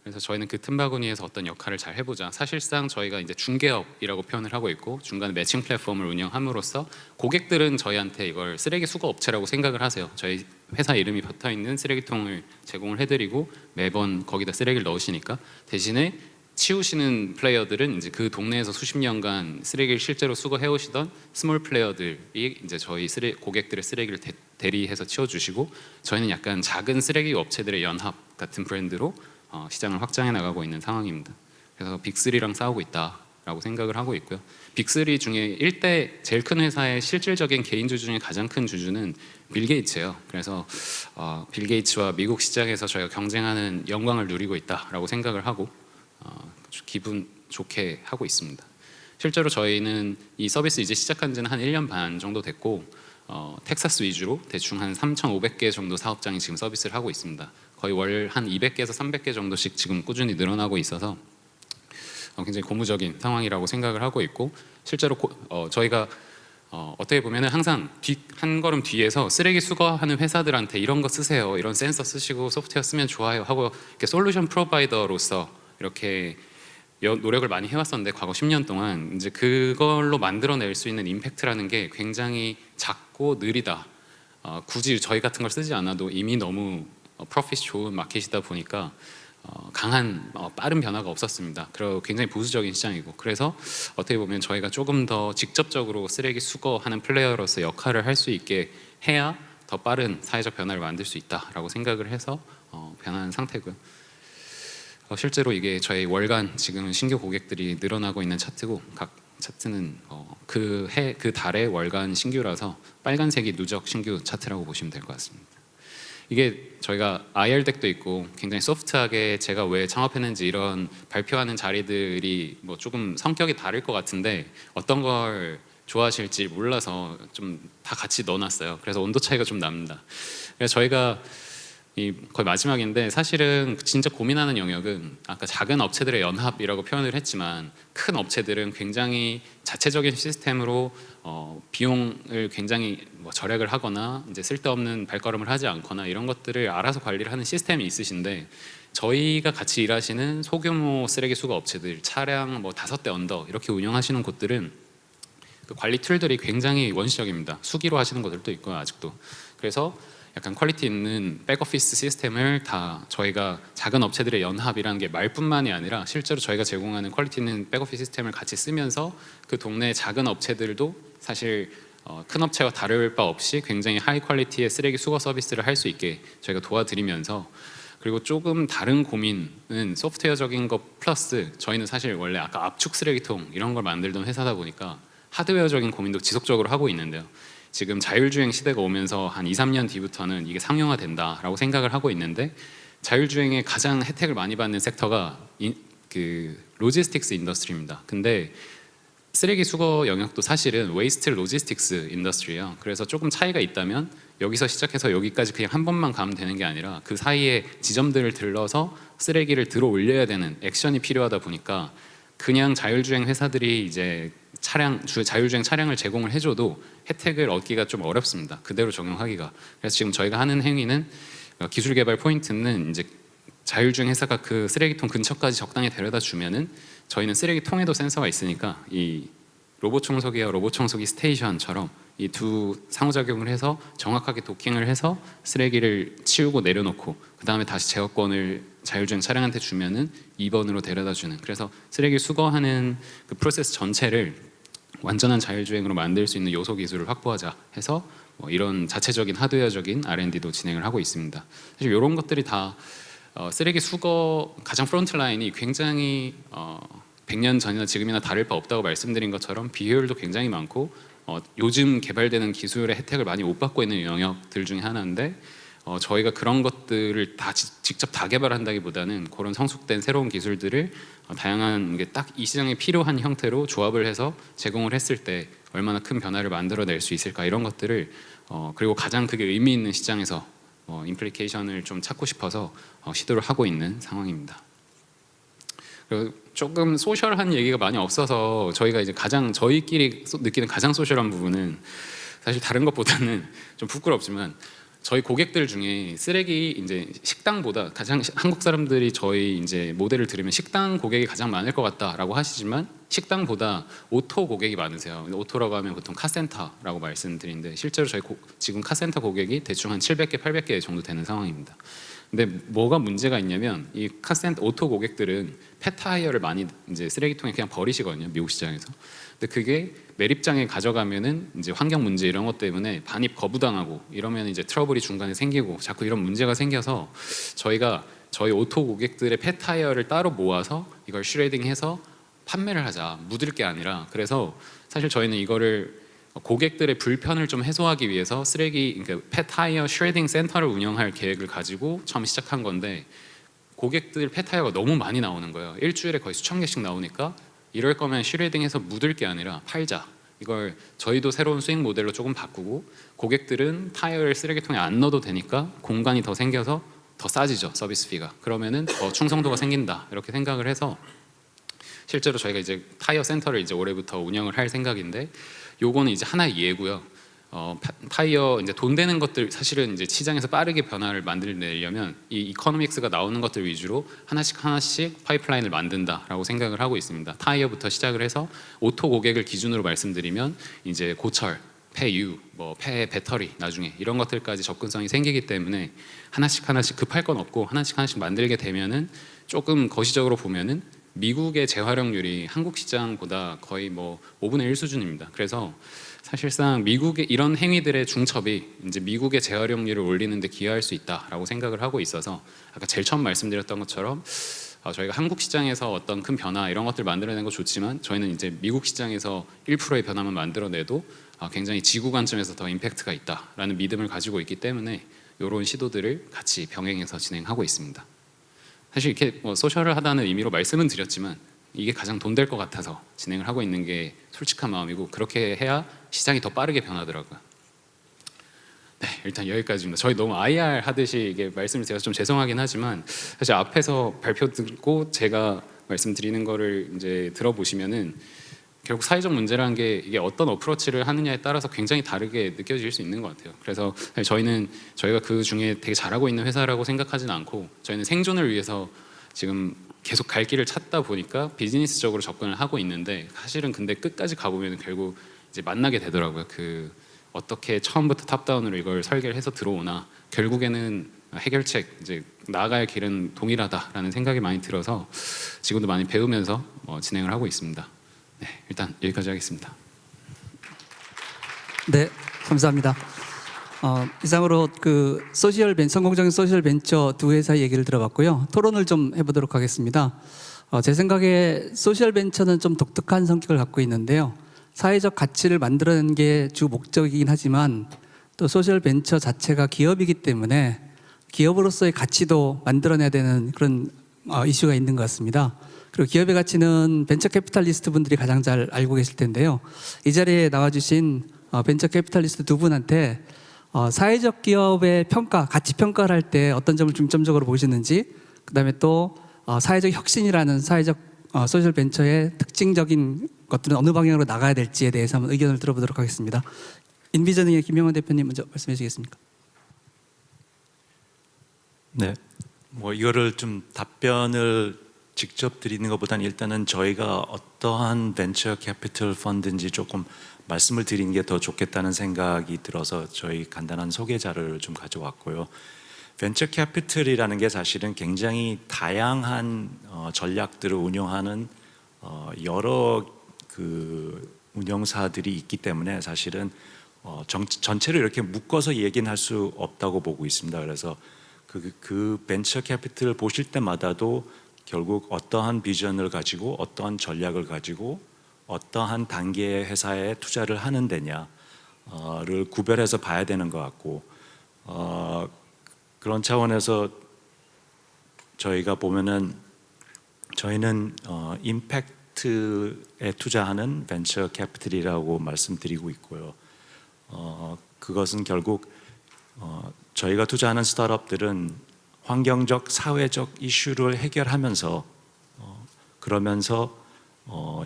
그래서 저희는 그 틈바구니에서 어떤 역할을 잘 해보자. 사실상 저희가 이제 중개업이라고 표현을 하고 있고, 중간에 매칭 플랫폼을 운영함으로써 고객들은 저희한테 이걸 쓰레기 수거 업체라고 생각을 하세요. 저희 회사 이름이 붙어 있는 쓰레기통을 제공을 해드리고 매번 거기다 쓰레기를 넣으시니까, 대신에 치우시는 플레이어들은 이제 그 동네에서 수십 년간 쓰레기를 실제로 수거해 오시던 스몰 플레이어들이 이제 저희 고객들의 쓰레기를 대리해서 치워주시고, 저희는 약간 작은 쓰레기 업체들의 연합 같은 브랜드로 시장을 확장해 나가고 있는 상황입니다. 그래서 빅3랑 싸우고 있다라고 생각을 하고 있고요. 빅3 중에 1대 제일 큰 회사의 실질적인 개인 주주 중에 가장 큰 주주는 빌 게이츠예요. 그래서 빌 게이츠와 미국 시장에서 저희가 경쟁하는 영광을 누리고 있다라고 생각을 하고 기분 좋게 하고 있습니다. 실제로 저희는 이 서비스 이제 시작한 지는 한 1년 반 정도 됐고, 텍사스 위주로 대충 한 3,500개 정도 사업장이 지금 서비스를 하고 있습니다. 거의 월 한 200개에서 300개 정도씩 지금 꾸준히 늘어나고 있어서 굉장히 고무적인 상황이라고 생각을 하고 있고, 실제로 저희가 어떻게 보면 항상 한 걸음 뒤에서 쓰레기 수거하는 회사들한테 이런 거 쓰세요, 이런 센서 쓰시고 소프트웨어 쓰면 좋아요 하고 이렇게 솔루션 프로바이더로서 이렇게 노력을 많이 해왔었는데, 과거 10년 동안 이제 그걸로 만들어낼 수 있는 임팩트라는 게 굉장히 작고 느리다. 굳이 저희 같은 걸 쓰지 않아도 이미 너무 프로핏이 좋은 마켓이다 보니까 강한 빠른 변화가 없었습니다. 그리고 굉장히 보수적인 시장이고, 그래서 어떻게 보면 저희가 조금 더 직접적으로 쓰레기 수거하는 플레이어로서 역할을 할 수 있게 해야 더 빠른 사회적 변화를 만들 수 있다라고 생각을 해서 변한 상태고요. 실제로 이게 저희 월간 지금 신규 고객들이 늘어나고 있는 차트고, 각 차트는 그 달의 월간 신규라서 빨간색이 누적 신규 차트라고 보시면 될 것 같습니다. 이게 저희가 IR 덱도 있고 굉장히 소프트하게 제가 왜 창업했는지 이런 발표하는 자리들이 뭐 조금 성격이 다를 것 같은데 어떤 걸 좋아하실지 몰라서 좀 다 같이 넣어놨어요. 그래서 온도 차이가 좀 납니다. 그래서 저희가 거의 마지막인데, 사실은 진짜 고민하는 영역은 아까 작은 업체들의 연합이라고 표현을 했지만, 큰 업체들은 굉장히 자체적인 시스템으로 비용을 굉장히 절약을 하거나 이제 쓸데없는 발걸음을 하지 않거나 이런 것들을 알아서 관리를 하는 시스템이 있으신데, 저희가 같이 일하시는 소규모 쓰레기 수거 업체들, 차량 5대 언더 이렇게 운영하시는 곳들은 그 관리 툴들이 굉장히 원시적입니다. 수기로 하시는 것들도 있고요, 아직도. 그래서 약간 퀄리티 있는 백오피스 시스템을 다 저희가 작은 업체들의 연합이라는 게 말뿐만이 아니라 실제로 저희가 제공하는 퀄리티 있는 백오피스 시스템을 같이 쓰면서 그 동네 작은 업체들도 사실 큰 업체와 다를 바 없이 굉장히 하이 퀄리티의 쓰레기 수거 서비스를 할 수 있게 저희가 도와드리면서, 그리고 조금 다른 고민은 소프트웨어적인 것 플러스, 저희는 사실 원래 아까 압축 쓰레기통 이런 걸 만들던 회사다 보니까 하드웨어적인 고민도 지속적으로 하고 있는데요. 지금 자율주행 시대가 오면서 한 2, 3년 뒤부터는 이게 상용화된다라고 생각을 하고 있는데, 자율주행에 가장 혜택을 많이 받는 섹터가 그 로지스틱스 인더스트리입니다. 근데 쓰레기 수거 영역도 사실은 웨이스트 로지스틱스 인더스트리예요. 그래서 조금 차이가 있다면 여기서 시작해서 여기까지 그냥 한 번만 가면 되는 게 아니라 그 사이에 지점들을 들러서 쓰레기를 들어 올려야 되는 액션이 필요하다 보니까, 그냥 자율주행 회사들이 이제 자율주행 차량을 제공을 해줘도 혜택을 얻기가 좀 어렵습니다. 그대로 적용하기가. 그래서 지금 저희가 하는 행위는, 기술 개발 포인트는 이제 자율주행 회사가 그 쓰레기통 근처까지 적당히 데려다 주면은 저희는 쓰레기통에도 센서가 있으니까 이 로봇 청소기와 로봇 청소기 스테이션처럼 이 두 상호작용을 해서 정확하게 도킹을 해서 쓰레기를 치우고 내려놓고 그 다음에 다시 제어권을 자율주행 차량한테 주면은 2번으로 데려다 주는, 그래서 쓰레기 수거하는 그 프로세스 전체를 완전한 자율주행으로 만들 수 있는 요소 기술을 확보하자 해서 이런 자체적인 하드웨어적인 R&D도 진행을 하고 있습니다. 사실 이런 것들이 다 쓰레기 수거 가장 프론트 라인이 굉장히 100년 전이나 지금이나 다를 바 없다고 말씀드린 것처럼 비효율도 굉장히 많고 요즘 개발되는 기술의 혜택을 많이 못 받고 있는 영역들 중에 하나인데 저희가 그런 것들을 다 직접 다 개발한다기보다는 그런 성숙된 새로운 기술들을 다양한 게 딱 이 시장에 필요한 형태로 조합을 해서 제공을 했을 때 얼마나 큰 변화를 만들어낼 수 있을까 이런 것들을 그리고 가장 그게 의미 있는 시장에서 임플리케이션을 좀 찾고 싶어서 시도를 하고 있는 상황입니다. 그리고 조금 소셜한 얘기가 많이 없어서 저희가 이제 가장 저희끼리 느끼는 가장 소셜한 부분은 사실 다른 것보다는 좀 부끄럽지만 저희 고객들 중에 쓰레기 이제 식당보다 가장 한국 사람들이 저희 이제 모델을 들으면 식당 고객이 가장 많을 것 같다라고 하시지만 식당보다 오토 고객이 많으세요. 오토라고 하면 보통 카센터라고 말씀드리는데 실제로 저희 지금 카센터 고객이 대충 한 700개, 800개 정도 되는 상황입니다. 근데 뭐가 문제가 있냐면 이 카센터 오토 고객들은 폐타이어를 많이 이제 쓰레기통에 그냥 버리시거든요, 미국 시장에서. 근데 그게 매립장에 가져가면은 이제 환경 문제 이런 것 때문에 반입 거부당하고 이러면 이제 트러블이 중간에 생기고 자꾸 이런 문제가 생겨서 저희가 저희 오토 고객들의 폐타이어를 따로 모아서 이걸 슈레딩해서 판매를 하자, 묻을 게 아니라. 그래서 사실 저희는 이거를 고객들의 불편을 좀 해소하기 위해서 그러니까 폐타이어 슈레딩 센터를 운영할 계획을 가지고 처음 시작한 건데 고객들 폐타이어가 너무 많이 나오는 거예요. 일주일에 거의 수천 개씩 나오니까 이럴 거면 슈레딩해서 묻을 게 아니라 팔자. 이걸 저희도 새로운 수익 모델로 조금 바꾸고 고객들은 타이어를 쓰레기통에 안 넣어도 되니까 공간이 더 생겨서 더 싸지죠, 서비스 피가. 그러면은 더 충성도가 생긴다 이렇게 생각을 해서 실제로 저희가 이제 타이어 센터를 이제 올해부터 운영을 할 생각인데 요거는 이제 하나의 예고요. 타이어 이제 돈 되는 것들 사실은 이제 시장에서 빠르게 변화를 만들려면 이 이코노믹스가 나오는 것들 위주로 하나씩 파이프라인을 만든다라고 생각을 하고 있습니다. 타이어부터 시작을 해서 오토 고객을 기준으로 말씀드리면 이제 고철, 폐유, 폐 배터리 나중에 이런 것들까지 접근성이 생기기 때문에 하나씩 급할 건 없고 하나씩 만들게 되면은 조금 거시적으로 보면은 미국의 재활용률이 한국 시장보다 거의 5분의 1 수준입니다. 그래서 사실상 미국의 이런 행위들의 중첩이 이제 미국의 재활용률을 올리는 데 기여할 수 있다라고 생각을 하고 있어서 아까 제일 처음 말씀드렸던 것처럼 저희가 한국 시장에서 어떤 큰 변화 이런 것들 만들어내는 거 좋지만 저희는 이제 미국 시장에서 1%의 변화만 만들어내도 굉장히 지구 관점에서 더 임팩트가 있다라는 믿음을 가지고 있기 때문에 이런 시도들을 같이 병행해서 진행하고 있습니다. 사실 이렇게 소셜을 하다는 의미로 말씀은 드렸지만 이게 가장 돈 될 것 같아서 진행을 하고 있는 게 솔직한 마음이고 그렇게 해야 시장이 더 빠르게 변하더라고요. 네, 일단 여기까지입니다. 저희 너무 IR 하듯이 이게 말씀을 드려서 좀 죄송하긴 하지만 사실 앞에서 발표 듣고 제가 말씀드리는 거를 이제 들어보시면은 결국 사회적 문제라는 게 이게 어떤 어프로치를 하느냐에 따라서 굉장히 다르게 느껴질 수 있는 것 같아요. 그래서 저희가 그 중에 되게 잘하고 있는 회사라고 생각하지는 않고 저희는 생존을 위해서 지금 계속 갈 길을 찾다 보니까 비즈니스적으로 접근을 하고 있는데 사실은 근데 끝까지 가보면 결국 이제 만나게 되더라고요. 어떻게 처음부터 탑다운으로 이걸 설계를 해서 들어오나 결국에는 해결책 이제 나아갈 길은 동일하다라는 생각이 많이 들어서 지금도 많이 배우면서 진행을 하고 있습니다. 네, 일단 여기까지 하겠습니다. 네, 감사합니다. 이상으로 성공적인 소셜 벤처 두 회사 얘기를 들어봤고요. 토론을 좀 해보도록 하겠습니다. 제 생각에 소셜 벤처는 좀 독특한 성격을 갖고 있는데요. 사회적 가치를 만들어내는 게 주 목적이긴 하지만 또 소셜 벤처 자체가 기업이기 때문에 기업으로서의 가치도 만들어내야 되는 그런 이슈가 있는 것 같습니다. 그리고 기업의 가치는 벤처 캐피탈리스트 분들이 가장 잘 알고 계실 텐데요. 이 자리에 나와주신 벤처 캐피탈리스트 두 분한테 사회적 기업의 가치 평가를 할 때 어떤 점을 중점적으로 보시는지, 그다음에 또 사회적 혁신이라는 사회적 소셜 벤처의 특징적인 것들은 어느 방향으로 나가야 될지에 대해서 한번 의견을 들어보도록 하겠습니다. 인비저닝의 김영원 대표님 먼저 말씀해 주시겠습니까? 네, 이거를 좀 답변을 직접 드리는 것보다는 일단은 저희가 어떠한 벤처 캐피털 펀드인지 조금 말씀을 드리는 게 더 좋겠다는 생각이 들어서 저희 간단한 소개 자료를 좀 가져왔고요. 벤처 캐피털이라는 게 사실은 굉장히 다양한 전략들을 운용하는 여러 운영사들이 있기 때문에 사실은 전체를 이렇게 묶어서 얘기는 할 수 없다고 보고 있습니다. 그래서 그 벤처 캐피탈을 보실 때마다도 결국 어떠한 비전을 가지고 어떠한 전략을 가지고 어떠한 단계의 회사에 투자를 하는 데냐를 구별해서 봐야 되는 것 같고 그런 차원에서 저희가 보면은 저희는 임팩트에 투자하는 벤처 캐피탈이라고 말씀드리고 있고요. 그것은 결국 저희가 투자하는 스타트업들은 환경적, 사회적 이슈를 해결하면서 그러면서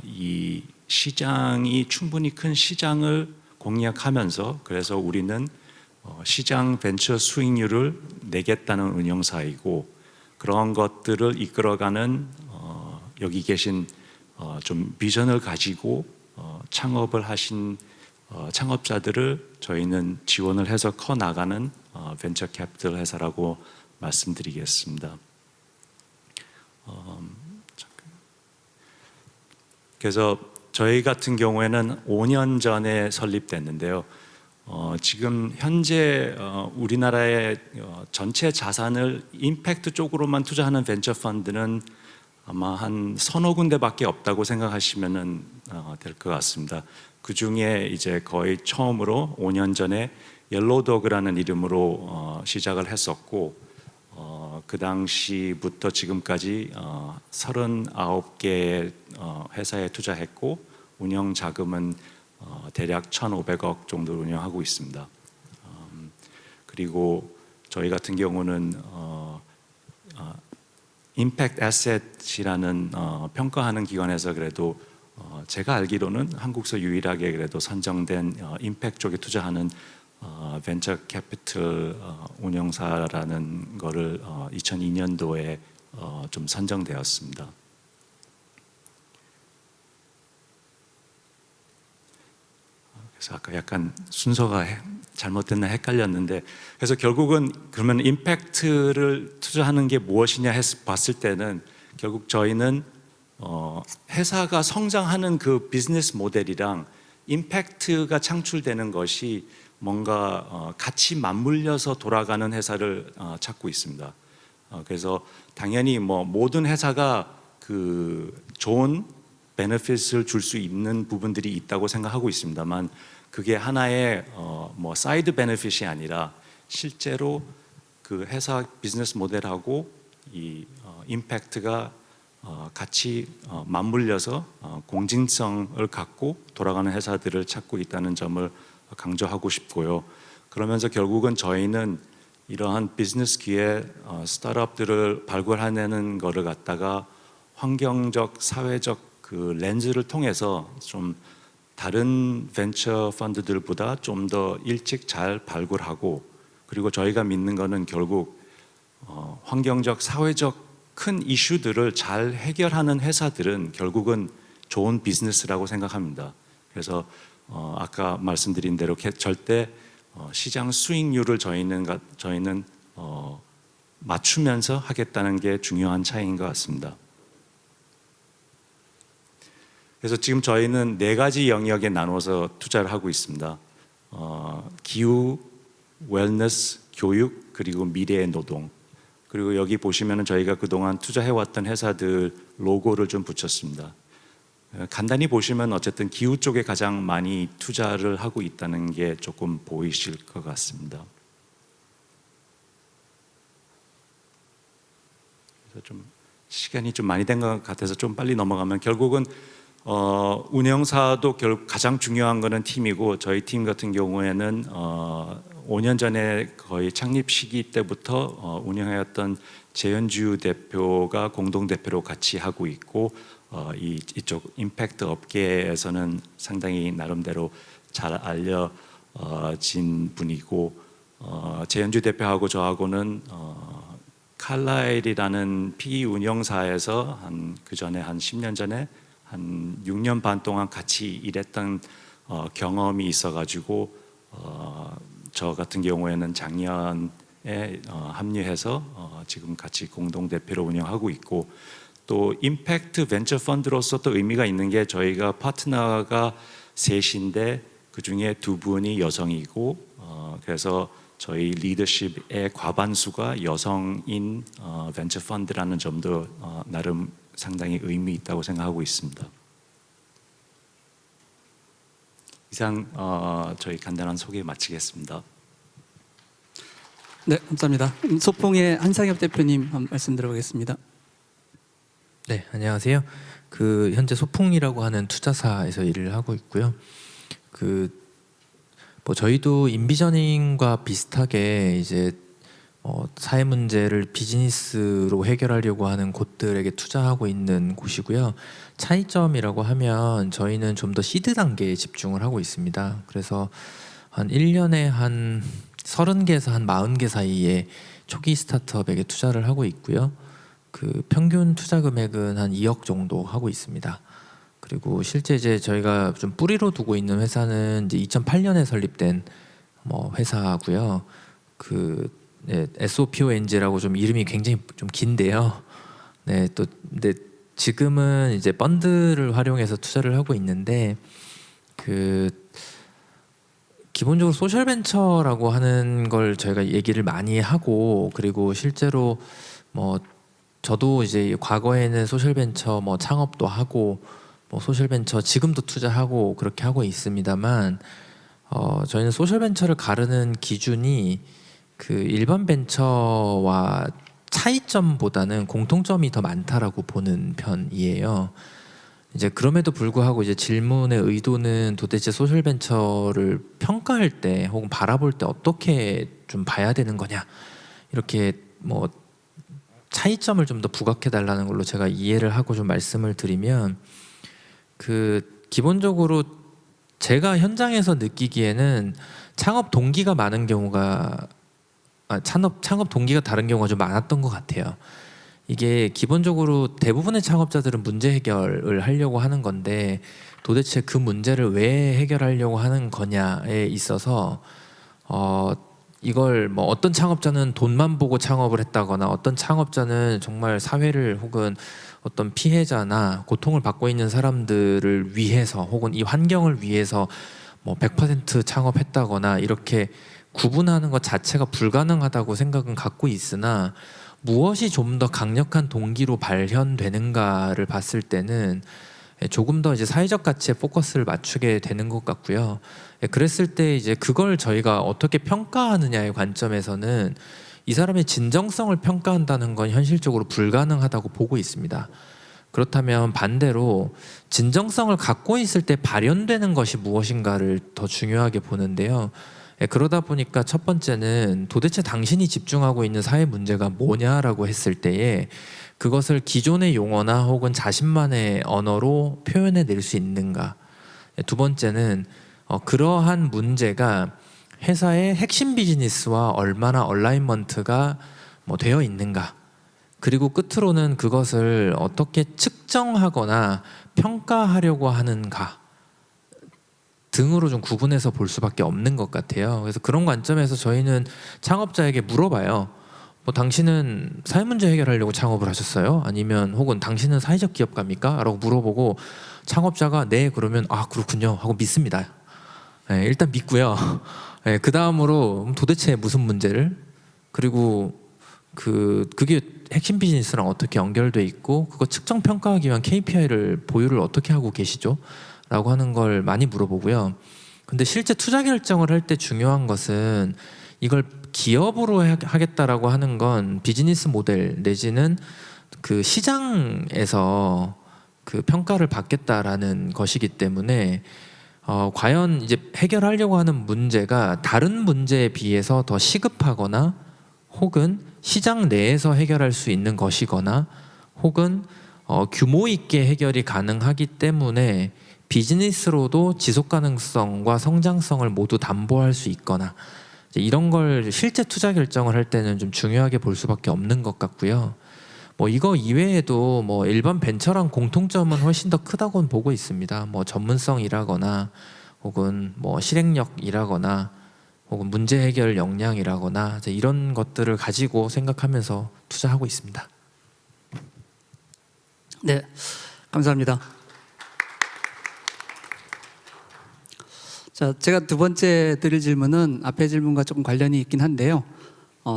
이 시장이 충분히 큰 시장을 공략하면서 그래서 우리는 시장 벤처 수익률을 내겠다는 운영사이고 그런 것들을 이끌어가는 여기 계신 좀 비전을 가지고 창업을 하신 창업자들을 저희는 지원을 해서 커 나가는 벤처 캐피탈 회사라고 말씀드리겠습니다. 그래서 저희 같은 경우에는 5년 전에 설립됐는데요. 지금 현재 우리나라의 전체 자산을 임팩트 쪽으로만 투자하는 벤처 펀드는 아마 한 서너 군데밖에 없다고 생각하시면 될 것 같습니다. 그 중에 이제 거의 처음으로 5년 전에 옐로우도그라는 이름으로 시작을 했었고 그 당시부터 지금까지 39개의 회사에 투자했고 운영 자금은 대략 1,500억 정도 운영하고 있습니다. 그리고 저희 같은 경우는 임팩트 애셋이라는 평가하는 기관에서 그래도 제가 알기로는 한국에서 유일하게 그래도 선정된 임팩트 쪽에 투자하는 벤처 캐피털 운영사라는 거를 2002년도에 좀 선정되었습니다. 그래서 아까 약간 순서가 잘못됐나 헷갈렸는데 그래서 결국은 그러면 임팩트를 투자하는 게 무엇이냐 봤을 때는 결국 저희는 회사가 성장하는 그 비즈니스 모델이랑 임팩트가 창출되는 것이 뭔가 같이 맞물려서 돌아가는 회사를 찾고 있습니다. 그래서 당연히 뭐 모든 회사가 그 좋은 베네핏을 줄 수 있는 부분들이 있다고 생각하고 있습니다만 그게 하나의 뭐 사이드 베네핏이 아니라 실제로 그 회사 비즈니스 모델하고 이 임팩트가 같이 맞물려서 공진성을 갖고 돌아가는 회사들을 찾고 있다는 점을 강조하고 싶고요. 그러면서 결국은 저희는 이러한 비즈니스 기회 스타트업들을 발굴해내는 거를 갖다가 환경적, 사회적 그 렌즈를 통해서 좀 다른 벤처 펀드들보다 좀 더 일찍 잘 발굴하고 그리고 저희가 믿는 거는 결국 환경적, 사회적 큰 이슈들을 잘 해결하는 회사들은 결국은 좋은 비즈니스라고 생각합니다. 그래서 아까 말씀드린 대로 절대 시장 수익률을 저희는 맞추면서 하겠다는 게 중요한 차이인 것 같습니다. 그래서 지금 저희는 4가지 영역에 나눠서 투자를 하고 있습니다. 기후, 웰너스, 교육, 그리고 미래의 노동. 그리고 여기 보시면은 저희가 그동안 투자해왔던 회사들 로고를 좀 붙였습니다. 간단히 보시면 어쨌든 기후 쪽에 가장 많이 투자를 하고 있다는 게 조금 보이실 것 같습니다. 그래서 좀 시간이 좀 많이 된 것 같아서 좀 빨리 넘어가면 결국은 운영사도 가장 중요한 거는 팀이고 저희 팀 같은 경우에는 5년 전에 거의 창립 시기 때부터 운영해왔던 재현주 대표가 공동대표로 같이 하고 있고 이쪽 임팩트 업계에서는 상당히 나름대로 잘 알려진 분이고 재현주 대표하고 저하고는 칼라일이라는 PE 운영사에서 그 전에 한 10년 전에 한 6년 반 동안 같이 일했던 경험이 있어가지고 저 같은 경우에는 작년에 합류해서 지금 같이 공동 대표로 운영하고 있고 또 임팩트 벤처 펀드로서 또 의미가 있는 게 저희가 파트너가 셋인데 그 중에 2분이 여성이고 그래서 저희 리더십의 과반수가 여성인 벤처 펀드라는 점도 나름 상당히 의미 있다고 생각하고 있습니다. 이상 저희 간단한 소개 마치겠습니다. 네, 감사합니다. 소풍의 한상엽 대표님 한 말씀 들어보겠습니다. 네, 안녕하세요. 현재 소풍이라고 하는 투자사에서 일을 하고 있고요. 저희도 인비저닝과 비슷하게 이제 사회 문제를 비즈니스로 해결하려고 하는 곳들에게 투자하고 있는 곳이고요. 차이점이라고 하면 저희는 좀 더 시드 단계에 집중을 하고 있습니다. 그래서 한 1년에 한 30개에서 한 40개 사이에 초기 스타트업에게 투자를 하고 있고요. 평균 투자 금액은 한 2억 정도 하고 있습니다. 그리고 실제 이제 저희가 좀 뿌리로 두고 있는 회사는 이제 2008년에 설립된 회사고요. 네, SOPONG라고 좀 이름이 굉장히 좀 긴데요. 네, 근데 지금은 이제 펀드를 활용해서 투자를 하고 있는데 기본적으로 소셜 벤처라고 하는 걸 저희가 얘기를 많이 하고, 그리고 실제로 저도 이제 과거에는 소셜 벤처 창업도 하고 소셜 벤처 지금도 투자하고 그렇게 하고 있습니다만, 저희는 소셜 벤처를 가르는 기준이 일반 벤처와 차이점보다는 공통점이 더 많다라고 보는 편이에요. 이제 그럼에도 불구하고 이제 질문의 의도는 도대체 소셜 벤처를 평가할 때 혹은 바라볼 때 어떻게 좀 봐야 되는 거냐, 이렇게 차이점을 좀 더 부각해 달라는 걸로 제가 이해를 하고 좀 말씀을 드리면, 기본적으로 제가 현장에서 느끼기에는 창업 동기가 많은 경우가 창업 동기가 다른 경우가 좀 많았던 것 같아요. 이게 기본적으로 대부분의 창업자들은 문제 해결을 하려고 하는 건데, 도대체 그 문제를 왜 해결하려고 하는 거냐에 있어서 이걸 어떤 창업자는 돈만 보고 창업을 했다거나, 어떤 창업자는 정말 사회를 혹은 어떤 피해자나 고통을 받고 있는 사람들을 위해서 혹은 이 환경을 위해서 100% 창업했다거나, 이렇게 구분하는 것 자체가 불가능하다고 생각은 갖고 있으나, 무엇이 좀 더 강력한 동기로 발현되는가를 봤을 때는 조금 더 이제 사회적 가치에 포커스를 맞추게 되는 것 같고요. 그랬을 때 이제 그걸 저희가 어떻게 평가하느냐의 관점에서는 이 사람의 진정성을 평가한다는 건 현실적으로 불가능하다고 보고 있습니다. 그렇다면 반대로 진정성을 갖고 있을 때 발현되는 것이 무엇인가를 더 중요하게 보는데요. 그러다 보니까 첫 번째는 도대체 당신이 집중하고 있는 사회 문제가 뭐냐라고 했을 때에 그것을 기존의 용어나 혹은 자신만의 언어로 표현해 낼 수 있는가. 두 번째는 그러한 문제가 회사의 핵심 비즈니스와 얼마나 얼라이먼트가 되어 있는가. 그리고 끝으로는 그것을 어떻게 측정하거나 평가하려고 하는가 등으로 좀 구분해서 볼 수밖에 없는 것 같아요. 그래서 그런 관점에서 저희는 창업자에게 물어봐요. 당신은 사회 문제 해결하려고 창업을 하셨어요? 아니면 혹은 당신은 사회적 기업가입니까? 라고 물어보고 창업자가 네 그러면 그렇군요 하고 믿습니다. 네, 일단 믿고요. 네, 그 다음으로 도대체 무슨 문제를, 그리고 그게 핵심 비즈니스랑 어떻게 연결돼 있고 그거 측정 평가하기 위한 KPI를 보유를 어떻게 하고 계시죠? 라고 하는 걸 많이 물어보고요. 근데 실제 투자 결정을 할 때 중요한 것은 이걸 기업으로 하겠다라고 하는 건 비즈니스 모델 내지는 시장에서 평가를 받겠다라는 것이기 때문에 과연 이제 해결하려고 하는 문제가 다른 문제에 비해서 더 시급하거나 혹은 시장 내에서 해결할 수 있는 것이거나 혹은 규모 있게 해결이 가능하기 때문에 비즈니스로도 지속 가능성과 성장성을 모두 담보할 수 있거나, 이런 걸 실제 투자 결정을 할 때는 좀 중요하게 볼 수밖에 없는 것 같고요. 이거 이외에도 일반 벤처랑 공통점은 훨씬 더 크다고 보고 있습니다. 전문성이라거나 혹은 실행력이라거나 혹은 문제 해결 역량이라거나 이런 것들을 가지고 생각하면서 투자하고 있습니다. 네, 감사합니다. 자, 제가 두 번째 드릴 질문은 앞에 질문과 조금 관련이 있긴 한데요.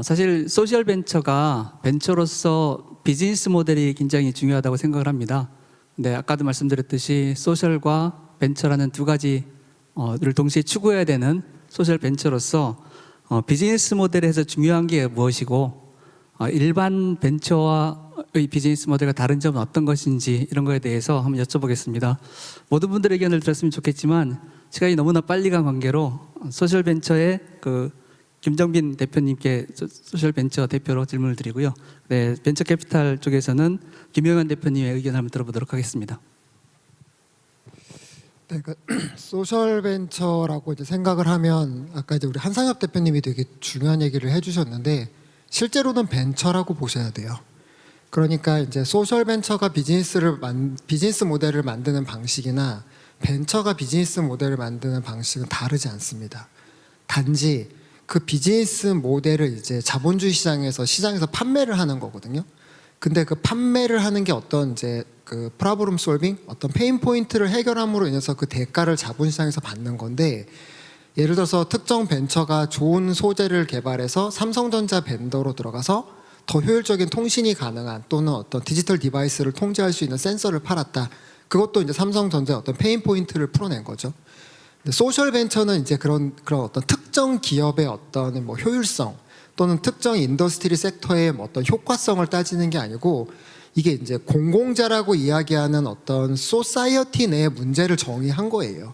사실 소셜 벤처가 벤처로서 비즈니스 모델이 굉장히 중요하다고 생각을 합니다. 근데 아까도 말씀드렸듯이 소셜과 벤처라는 두 가지를 동시에 추구해야 되는 소셜 벤처로서 비즈니스 모델에서 중요한 게 무엇이고 일반 벤처와의 비즈니스 모델과 다른 점은 어떤 것인지 이런 거에 대해서 한번 여쭤보겠습니다. 모든 분들의 의견을 들었으면 좋겠지만 시간이 너무나 빨리 간 관계로 소셜 벤처의 그 김정빈 대표님께 소셜 벤처 대표로 질문을 드리고요. 네, 벤처 캐피탈 쪽에서는 김영현 대표님의 의견을 한번 들어보도록 하겠습니다. 네, 그러니까 소셜 벤처라고 이제 생각을 하면 아까 이제 우리 한상엽 대표님이 되게 중요한 얘기를 해주셨는데 실제로는 벤처라고 보셔야 돼요. 그러니까 이제 소셜 벤처가 비즈니스 모델을 만드는 방식이나 벤처가 비즈니스 모델을 만드는 방식은 다르지 않습니다. 단지 그 비즈니스 모델을 이제 자본주의 시장에서 판매를 하는 거거든요. 근데 그 판매를 하는 게 어떤 이제 그 프로블럼 솔빙, 어떤 페인 포인트를 해결함으로 인해서 그 대가를 자본시장에서 받는 건데, 예를 들어서 특정 벤처가 좋은 소재를 개발해서 삼성전자 벤더로 들어가서 더 효율적인 통신이 가능한 또는 어떤 디지털 디바이스를 통제할 수 있는 센서를 팔았다. 그것도 이제 삼성전자의 어떤 페인 포인트를 풀어낸 거죠. 근데 소셜 벤처는 이제 그런 어떤 특정 기업의 어떤 뭐 효율성 또는 특정 인더스트리 섹터의 어떤 효과성을 따지는 게 아니고, 이게 이제 공공재라고 이야기하는 어떤 소사이어티 내의 문제를 정의한 거예요.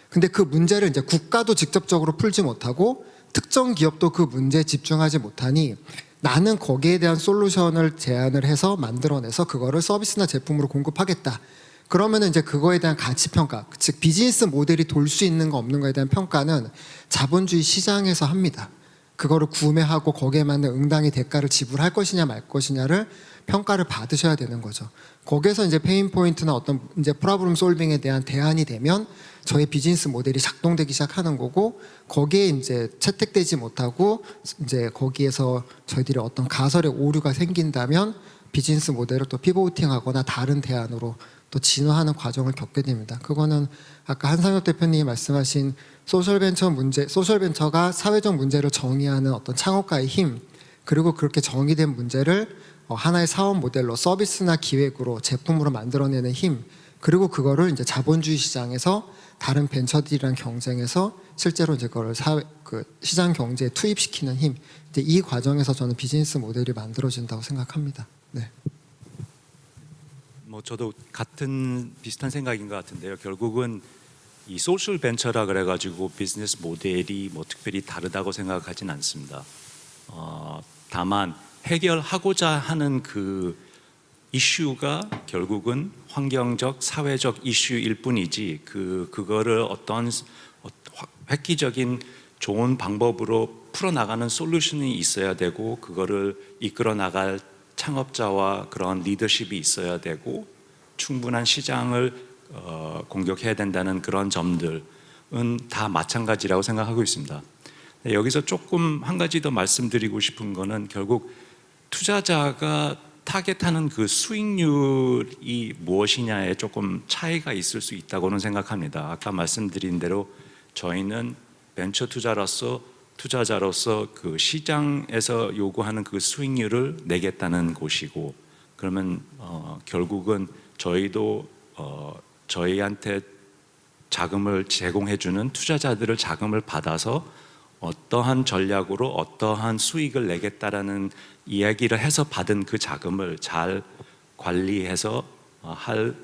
근데 그 문제를 이제 국가도 직접적으로 풀지 못하고 특정 기업도 그 문제에 집중하지 못하니 나는 거기에 대한 솔루션을 제안을 해서 만들어내서 그거를 서비스나 제품으로 공급하겠다. 그러면은 이제 그거에 대한 가치 평가, 즉 비즈니스 모델이 돌 수 있는 거 없는 거에 대한 평가는 자본주의 시장에서 합니다. 그거를 구매하고 거기에 맞는 응당의 대가를 지불할 것이냐 말 것이냐를 평가를 받으셔야 되는 거죠. 거기에서 이제 페인 포인트나 어떤 이제 프로블럼 솔빙에 대한 대안이 되면 저희 비즈니스 모델이 작동되기 시작하는 거고, 거기에 이제 채택되지 못하고 이제 거기에서 저희들이 어떤 가설의 오류가 생긴다면 비즈니스 모델을 또 피보팅하거나 다른 대안으로 또 진화하는 과정을 겪게 됩니다. 그거는 아까 한상혁 대표님이 말씀하신 소셜 벤처가 사회적 문제를 정의하는 어떤 창업가의 힘, 그리고 그렇게 정의된 문제를 하나의 사업 모델로 서비스나 기획으로 제품으로 만들어내는 힘, 그리고 그거를 이제 자본주의 시장에서 다른 벤처들이랑 경쟁해서 실제로 이제 그걸 시장 경제에 투입시키는 힘, 이제 이 과정에서 저는 비즈니스 모델이 만들어진다고 생각합니다. 네. 뭐 저도 비슷한 생각인 것 같은데요. 결국은 이 소셜 벤처라 그래가지고 비즈니스 모델이 뭐 특별히 다르다고 생각하진 않습니다. 다만 해결하고자 하는 그 이슈가 결국은 환경적, 사회적 이슈일 뿐이지 그거를 어떤 획기적인 좋은 방법으로 풀어나가는 솔루션이 있어야 되고, 그거를 이끌어 나갈 창업자와 그런 리더십이 있어야 되고, 충분한 시장을 공격해야 된다는 그런 점들은 다 마찬가지라고 생각하고 있습니다. 여기서 조금 한 가지 더 말씀드리고 싶은 거는, 결국 투자자가 타겟하는 그 수익률이 무엇이냐에 조금 차이가 있을 수 있다고는 생각합니다. 아까 말씀드린 대로 저희는 벤처 투자자로서 그 시장에서 요구하는 그 수익률을 내겠다는 곳이고, 그러면 결국은 저희도 저희한테 자금을 제공해주는 투자자들을 자금을 받아서 어떠한 전략으로 어떠한 수익을 내겠다라는 이야기를 해서 받은 그 자금을 잘 관리해서 할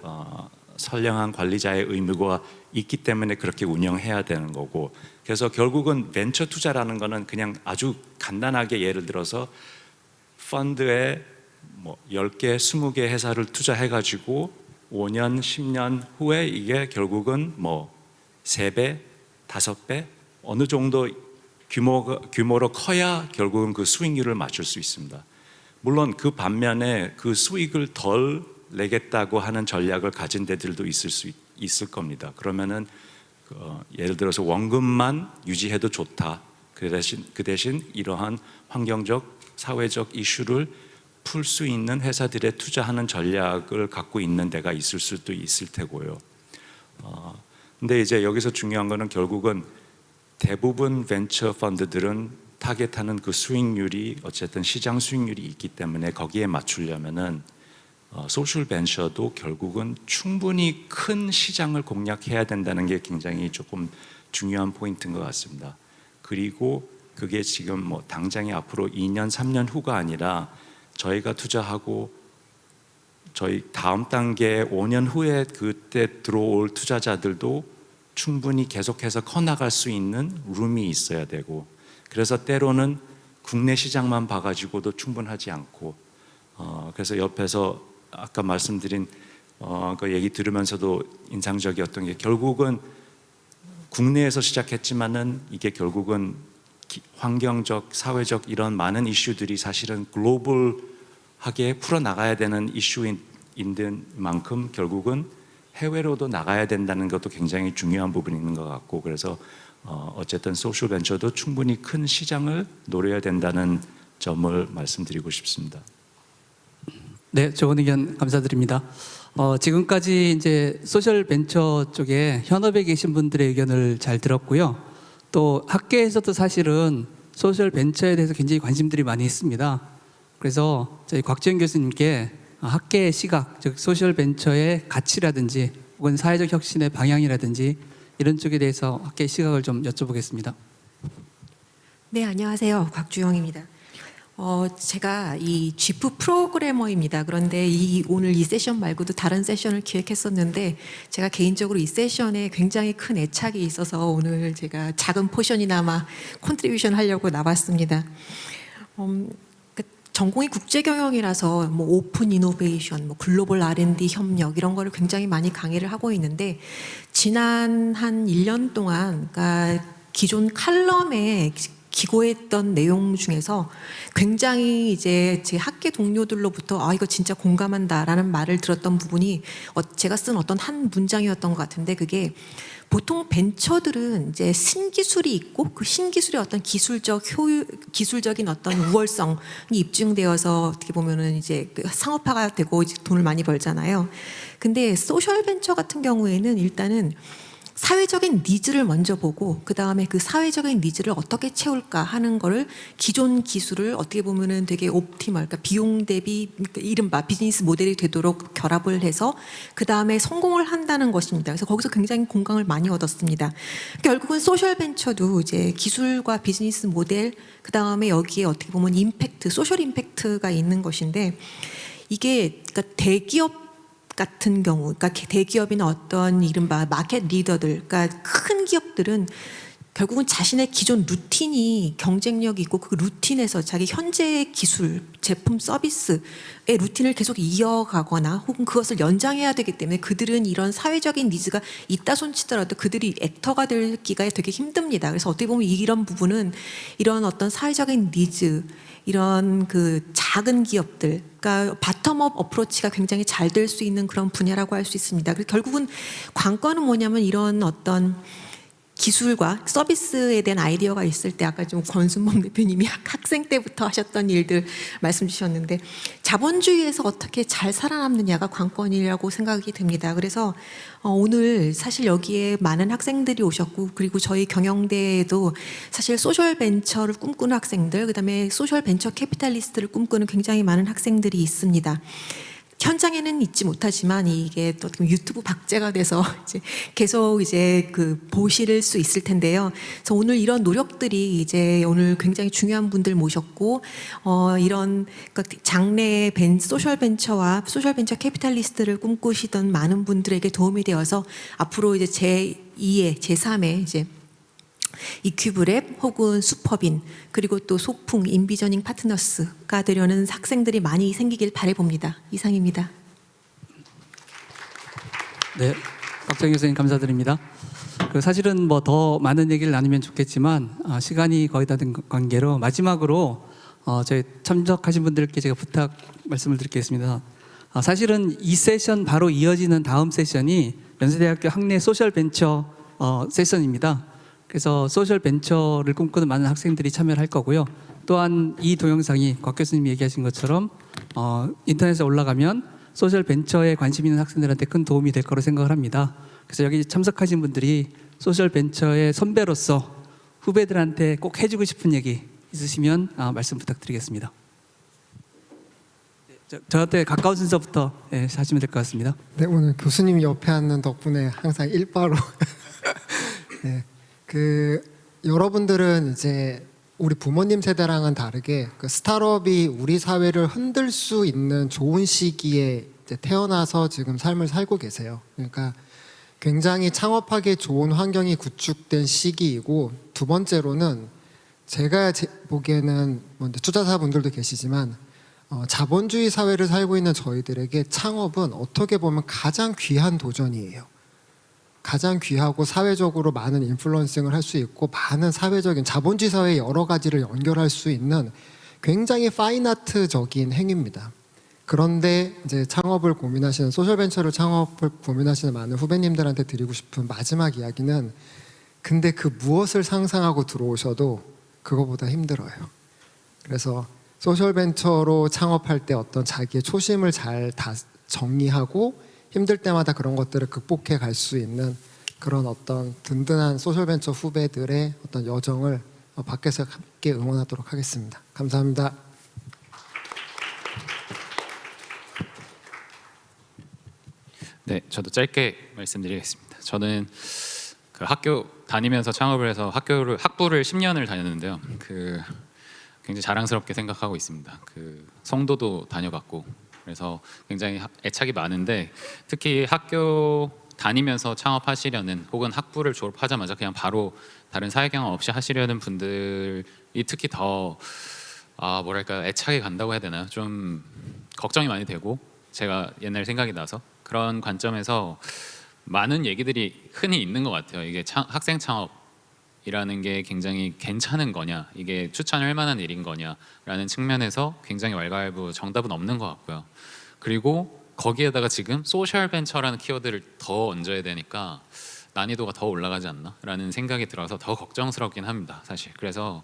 선량한 관리자의 의무가 있기 때문에 그렇게 운영해야 되는 거고, 그래서 결국은 벤처 투자라는 거는 그냥 아주 간단하게 예를 들어서 펀드에 뭐 10개, 20개 회사를 투자해가지고 5년, 10년 후에 이게 결국은 뭐 3배, 5배 어느 정도 규모로 커야 결국은 그 수익률을 맞출 수 있습니다. 물론 그 반면에 그 수익을 덜 내겠다고 하는 전략을 가진 데들도 있을 겁니다. 그러면은 예를 들어서 원금만 유지해도 좋다. 그 대신 이러한 환경적, 사회적 이슈를 풀 수 있는 회사들에 투자하는 전략을 갖고 있는 데가 있을 수도 있을 테고요. 근데 이제 여기서 중요한 거는 결국은 대부분 벤처 펀드들은 타겟하는 그 수익률이 어쨌든 시장 수익률이 있기 때문에 거기에 맞추려면은 소셜 벤처도 결국은 충분히 큰 시장을 공략해야 된다는 게 굉장히 조금 중요한 포인트인 것 같습니다. 그리고 그게 지금 뭐 당장에 앞으로 2년, 3년 후가 아니라 저희가 투자하고 저희 다음 단계 5년 후에 그때 들어올 투자자들도 충분히 계속해서 커나갈 수 있는 룸이 있어야 되고, 그래서 때로는 국내 시장만 봐가지고도 충분하지 않고, 그래서 옆에서 아까 말씀드린 그 얘기 들으면서도 인상적이었던 게 결국은 국내에서 시작했지만은 이게 결국은 환경적, 사회적 이런 많은 이슈들이 사실은 글로벌하게 풀어나가야 되는 이슈인 만큼 결국은 해외로도 나가야 된다는 것도 굉장히 중요한 부분이 있는 것 같고, 그래서 어쨌든 소셜 벤처도 충분히 큰 시장을 노려야 된다는 점을 말씀드리고 싶습니다. 네, 좋은 의견 감사드립니다. 지금까지 이제 소셜 벤처 쪽에 현업에 계신 분들의 의견을 잘 들었고요. 또 학계에서도 사실은 소셜 벤처에 대해서 굉장히 관심들이 많이 있습니다. 그래서 저희 곽지연 교수님께 학계의 시각, 즉 소셜 벤처의 가치라든지 혹은 사회적 혁신의 방향이라든지 이런 쪽에 대해서 학계의 시각을 좀 여쭤보겠습니다. 네, 안녕하세요. 곽주영입니다. 제가 이 GIF 프로그래머입니다. 그런데 오늘 이 세션 말고도 다른 세션을 기획했었는데 제가 개인적으로 이 세션에 굉장히 큰 애착이 있어서 오늘 제가 작은 포션이나마 컨트리뷰션 하려고 나왔습니다. 전공이 국제경영이라서 뭐 오픈 이노베이션, 뭐 글로벌 R&D 협력 이런 거를 굉장히 많이 강의를 하고 있는데 지난 한 1년 동안 그러니까 기존 칼럼에 기고했던 내용 중에서 굉장히 이제 제 학계 동료들로부터 이거 진짜 공감한다라는 말을 들었던 부분이 제가 쓴 어떤 한 문장이었던 것 같은데, 그게 보통 벤처들은 이제 신기술이 있고 그 신기술의 어떤 기술적인 어떤 우월성이 입증되어서 어떻게 보면은 이제 상업화가 되고 이제 돈을 많이 벌잖아요. 근데 소셜 벤처 같은 경우에는 일단은 사회적인 니즈를 먼저 보고 그 다음에 그 사회적인 니즈를 어떻게 채울까 하는 거를 기존 기술을 어떻게 보면은 되게 옵티멀, 그러니까 비용 대비 이른바 비즈니스 모델이 되도록 결합을 해서 그 다음에 성공을 한다는 것입니다. 그래서 거기서 굉장히 공감을 많이 얻었습니다. 결국은 소셜 벤처도 이제 기술과 비즈니스 모델 그 다음에 여기에 어떻게 보면 임팩트, 소셜 임팩트가 있는 것인데, 이게 그러니까 대기업 같은 경우, 그러니까 대기업이나 어떤 이른바 마켓 리더들, 그러니까 큰 기업들은 결국은 자신의 기존 루틴이 경쟁력이 있고 그 루틴에서 자기 현재의 기술, 제품, 서비스의 루틴을 계속 이어가거나 혹은 그것을 연장해야 되기 때문에 그들은 이런 사회적인 니즈가 있다 손치더라도 그들이 액터가 되기가 되게 힘듭니다. 그래서 어떻게 보면 이런 부분은 이런 어떤 사회적인 니즈, 이런 그 작은 기업들, 그러니까 바텀업 어프로치가 굉장히 잘 될 수 있는 그런 분야라고 할 수 있습니다. 그래서 결국은 관건은 뭐냐면 이런 어떤 기술과 서비스에 대한 아이디어가 있을 때 아까 좀 권순범 대표님이 학생 때부터 하셨던 일들 말씀 주셨는데 자본주의에서 어떻게 잘 살아남느냐가 관건이라고 생각이 됩니다. 그래서 오늘 사실 여기에 많은 학생들이 오셨고 그리고 저희 경영대에도 사실 소셜 벤처를 꿈꾸는 학생들, 그다음에 소셜 벤처 캐피탈리스트를 꿈꾸는 굉장히 많은 학생들이 있습니다. 현장에는 있지 못하지만 이게 또 유튜브 박제가 돼서 이제 계속 이제 보실 수 있을 텐데요. 그래서 오늘 이런 노력들이 이제 오늘 굉장히 중요한 분들 모셨고 이런 장래의 소셜 벤처와 소셜 벤처 캐피탈리스트를 꿈꾸시던 많은 분들에게 도움이 되어서 앞으로 이제 제2의 제3의 이제 이큐브랩 혹은 슈퍼빈 그리고 또 소풍, 인비저닝 파트너스가 되려는 학생들이 많이 생기길 바라봅니다. 이상입니다. 네, 박정 교수님 감사드립니다. 사실은 뭐 더 많은 얘기를 나누면 좋겠지만 시간이 거의 다 된 관계로 마지막으로 저희 참석하신 분들께 제가 부탁 말씀을 드리겠습니다. 사실은 이 세션 바로 이어지는 다음 세션이 연세대학교 학내 소셜 벤처 세션입니다. 그래서 소셜 벤처를 꿈꾸는 많은 학생들이 참여를 할 거고요. 또한 이 동영상이 곽 교수님이 얘기하신 것처럼 인터넷에 올라가면 소셜 벤처에 관심 있는 학생들한테 큰 도움이 될 거로 생각을 합니다. 그래서 여기 참석하신 분들이 소셜 벤처의 선배로서 후배들한테 꼭 해주고 싶은 얘기 있으시면 말씀 부탁드리겠습니다. 저한테 가까운 순서부터 하시면 될 것 같습니다. 네, 오늘 교수님이 옆에 앉는 덕분에 항상 일바로 네, 여러분들은 이제 우리 부모님 세대랑은 다르게 스타트업이 우리 사회를 흔들 수 있는 좋은 시기에 이제 태어나서 지금 삶을 살고 계세요. 그러니까 굉장히 창업하기 좋은 환경이 구축된 시기이고, 두 번째로는 제가 보기에는 투자사분들도 계시지만 자본주의 사회를 살고 있는 저희들에게 창업은 어떻게 보면 가장 귀한 도전이에요. 가장 귀하고 사회적으로 많은 인플루언싱을 할 수 있고 많은 사회적인 자본주의 사회의 여러 가지를 연결할 수 있는 굉장히 파인아트적인 행위입니다. 그런데 이제 창업을 고민하시는, 소셜벤처를 창업을 고민하시는 많은 후배님들한테 드리고 싶은 마지막 이야기는, 근데 그 무엇을 상상하고 들어오셔도 그거보다 힘들어요. 그래서 소셜벤처로 창업할 때 어떤 자기의 초심을 잘 다 정리하고 힘들 때마다 그런 것들을 극복해 갈 수 있는 그런 어떤 든든한 소셜벤처 후배들의 어떤 여정을 밖에서 함께 응원하도록 하겠습니다. 감사합니다. 네, 저도 짧게 말씀드리겠습니다. 저는 그 학교 다니면서 창업을 해서 학부를 10년을 다녔는데요. 굉장히 자랑스럽게 생각하고 있습니다. 송도도 다녀봤고, 그래서 굉장히 애착이 많은데, 특히 학교 다니면서 창업하시려는, 혹은 학부를 졸업하자마자 그냥 바로 다른 사회 경험 없이 하시려는 분들이 특히 더 뭐랄까 애착이 간다고 해야 되나요? 좀 걱정이 많이 되고, 제가 옛날 생각이 나서 그런 관점에서 많은 얘기들이 흔히 있는 것 같아요. 이게 학생 창업이라는 게 굉장히 괜찮은 거냐, 이게 추천할 만한 일인 거냐라는 측면에서 굉장히 왈가왈부 정답은 없는 것 같고요. 그리고 거기에다가 지금 소셜 벤처라는 키워드를 더 얹어야 되니까 난이도가 더 올라가지 않나라는 생각이 들어서 더 걱정스럽긴 합니다, 사실. 그래서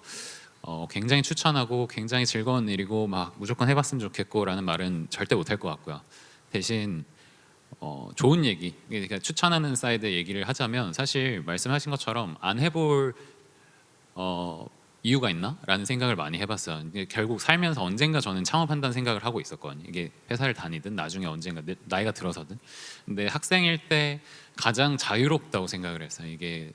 굉장히 추천하고 굉장히 즐거운 일이고 막 무조건 해봤으면 좋겠고라는 말은 절대 못할 것 같고요. 대신 좋은 얘기, 그러니까 추천하는 사이드 얘기를 하자면, 사실 말씀하신 것처럼 안 해볼 이유가 있나? 라는 생각을 많이 해봤어요. 결국 살면서 언젠가 저는 창업한다는 생각을 하고 있었거든요. 이게 회사를 다니든 나중에 언젠가 나이가 들어서든. 근데 학생일 때 가장 자유롭다고 생각을 했어요. 이게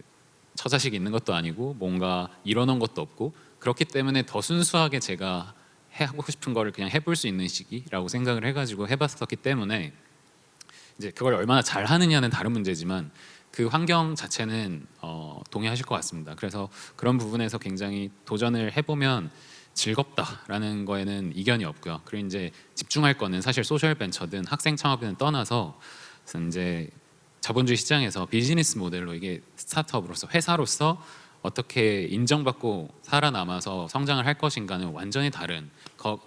처자식 있는 것도 아니고 뭔가 이뤄놓은 것도 없고, 그렇기 때문에 더 순수하게 제가 하고 싶은 거를 그냥 해볼 수 있는 시기라고 생각을 해가지고 해봤었기 때문에, 이제 그걸 얼마나 잘 하느냐는 다른 문제지만 그 환경 자체는 동의하실 것 같습니다. 그래서 그런 부분에서 굉장히 도전을 해보면 즐겁다라는 거에는 이견이 없고요. 그리고 이제 집중할 거는 사실 소셜 벤처든 학생 창업이든 떠나서 이제 자본주의 시장에서 비즈니스 모델로, 이게 스타트업으로서 회사로서 어떻게 인정받고 살아남아서 성장을 할 것인가는 완전히 다른,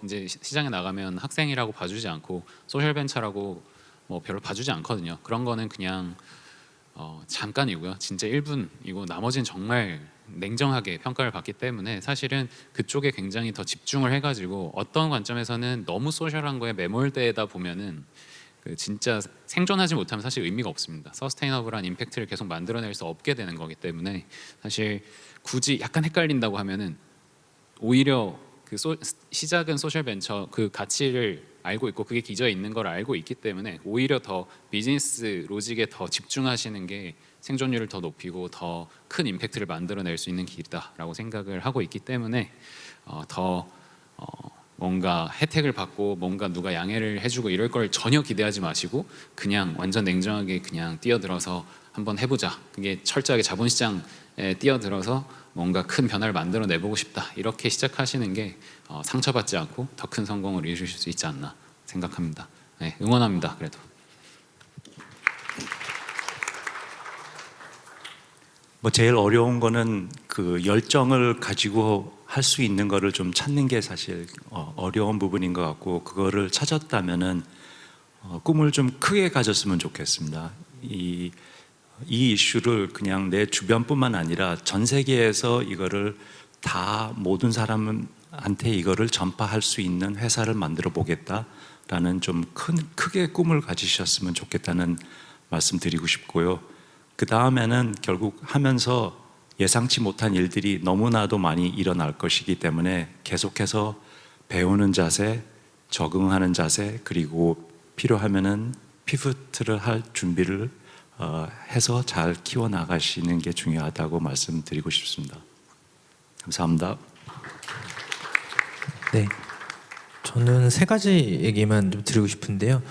이제 시장에 나가면 학생이라고 봐주지 않고 소셜 벤처라고 뭐 별로 봐주지 않거든요. 그런 거는 그냥 잠깐이고요. 진짜 1분이고 나머지는 정말 냉정하게 평가를 받기 때문에, 사실은 그쪽에 굉장히 더 집중을 해가지고 어떤 관점에서는 너무 소셜한 거에 매몰되다 보면은 진짜 생존하지 못하면 사실 의미가 없습니다. 서스테이너블한 임팩트를 계속 만들어낼 수 없게 되는 거기 때문에, 사실 굳이 약간 헷갈린다고 하면은 오히려 시작은 소셜 벤처 그 가치를 알고 있고 그게 기저에 있는 걸 알고 있기 때문에 오히려 더 비즈니스 로직에 더 집중하시는 게 생존율을 더 높이고 더 큰 임팩트를 만들어낼 수 있는 길이다라고 생각을 하고 있기 때문에 더 뭔가 혜택을 받고 뭔가 누가 양해를 해주고 이럴 걸 전혀 기대하지 마시고 그냥 완전 냉정하게 그냥 뛰어들어서 한번 해보자. 그게 철저하게 자본시장에 뛰어들어서 뭔가 큰 변화를 만들어 내보고 싶다. 이렇게 시작하시는 게 상처받지 않고 더 큰 성공을 이루실 수 있지 않나 생각합니다. 네, 응원합니다. 그래도. 뭐 제일 어려운 거는 그 열정을 가지고 할 수 있는 거를 좀 찾는 게 사실 어려운 부분인 것 같고, 그거를 찾았다면은 꿈을 좀 크게 가졌으면 좋겠습니다. 이 이슈를 그냥 내 주변뿐만 아니라 전 세계에서 이거를 다 모든 사람한테 이거를 전파할 수 있는 회사를 만들어 보겠다라는 좀 크게 꿈을 가지셨으면 좋겠다는 말씀 드리고 싶고요. 그 다음에는 결국 하면서 예상치 못한 일들이 너무나도 많이 일어날 것이기 때문에 계속해서 배우는 자세, 적응하는 자세, 그리고 필요하면은 피vo트를 할 준비를 해서 잘 키워나가시는 게 중요하다고 말씀드리고 싶습니다. 감사합니다. 네, 저는 세 가지 얘기만 좀 드리고 싶은데요.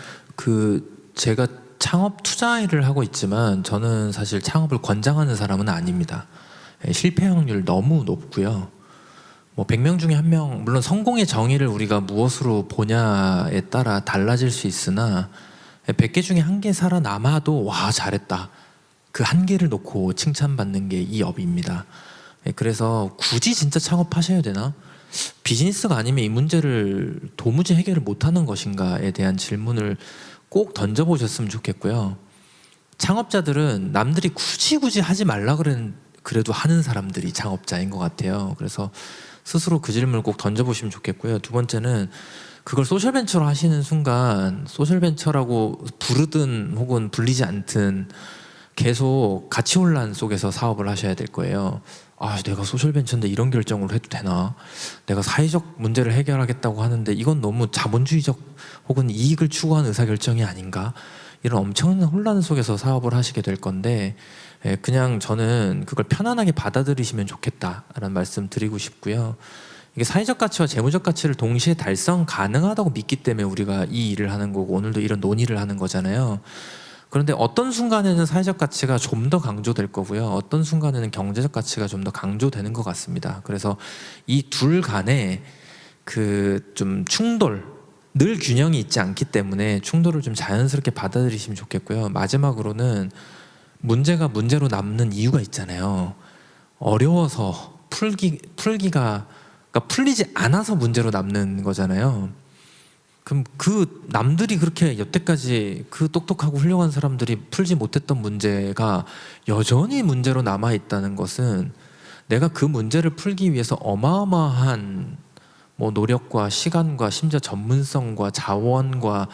제가 창업 투자를 하고 있지만 저는 사실 창업을 권장하는 사람은 아닙니다. 실패 확률 너무 높고요. 뭐 100명 중에 1명, 물론 성공의 정의를 우리가 무엇으로 보냐에 따라 달라질 수 있으나 100개 중에 1개 살아남아도 와 잘했다. 그 1개를 놓고 칭찬받는 게 이 업입니다. 그래서 굳이 진짜 창업하셔야 되나? 비즈니스가 아니면 이 문제를 도무지 해결을 못하는 것인가에 대한 질문을 꼭 던져보셨으면 좋겠고요. 창업자들은 남들이 굳이 하지 말라 그래도 하는 사람들이 창업자인 것 같아요. 그래서 스스로 그 질문을 꼭 던져보시면 좋겠고요. 두 번째는 그걸 소셜벤처로 하시는 순간 소셜벤처라고 부르든 혹은 불리지 않든 계속 가치혼란 속에서 사업을 하셔야 될 거예요. 아, 내가 소셜벤처인데 이런 결정을 해도 되나? 내가 사회적 문제를 해결하겠다고 하는데 이건 너무 자본주의적 혹은 이익을 추구하는 의사결정이 아닌가? 이런 엄청난 혼란 속에서 사업을 하시게 될 건데 그냥 저는 그걸 편안하게 받아들이시면 좋겠다라는 말씀 드리고 싶고요. 이게 사회적 가치와 재무적 가치를 동시에 달성 가능하다고 믿기 때문에 우리가 이 일을 하는 거고 오늘도 이런 논의를 하는 거잖아요. 그런데 어떤 순간에는 사회적 가치가 좀 더 강조될 거고요. 어떤 순간에는 경제적 가치가 좀 더 강조되는 것 같습니다. 그래서 이 둘 간에 좀 충돌, 늘 균형이 있지 않기 때문에 충돌을 좀 자연스럽게 받아들이시면 좋겠고요. 마지막으로는 문제가 문제로 남는 이유가 있잖아요. 어려워서 그러니까 풀리지 않아서 문제로 남는 거잖아요. 그럼 그 남들이 그렇게 여태까지 그 똑똑하고 훌륭한 사람들이 풀지 못했던 문제가 여전히 문제로 남아 있다는 것은 내가 그 문제를 풀기 위해서 어마어마한 노력과 시간과 심지어 전문성과 자원과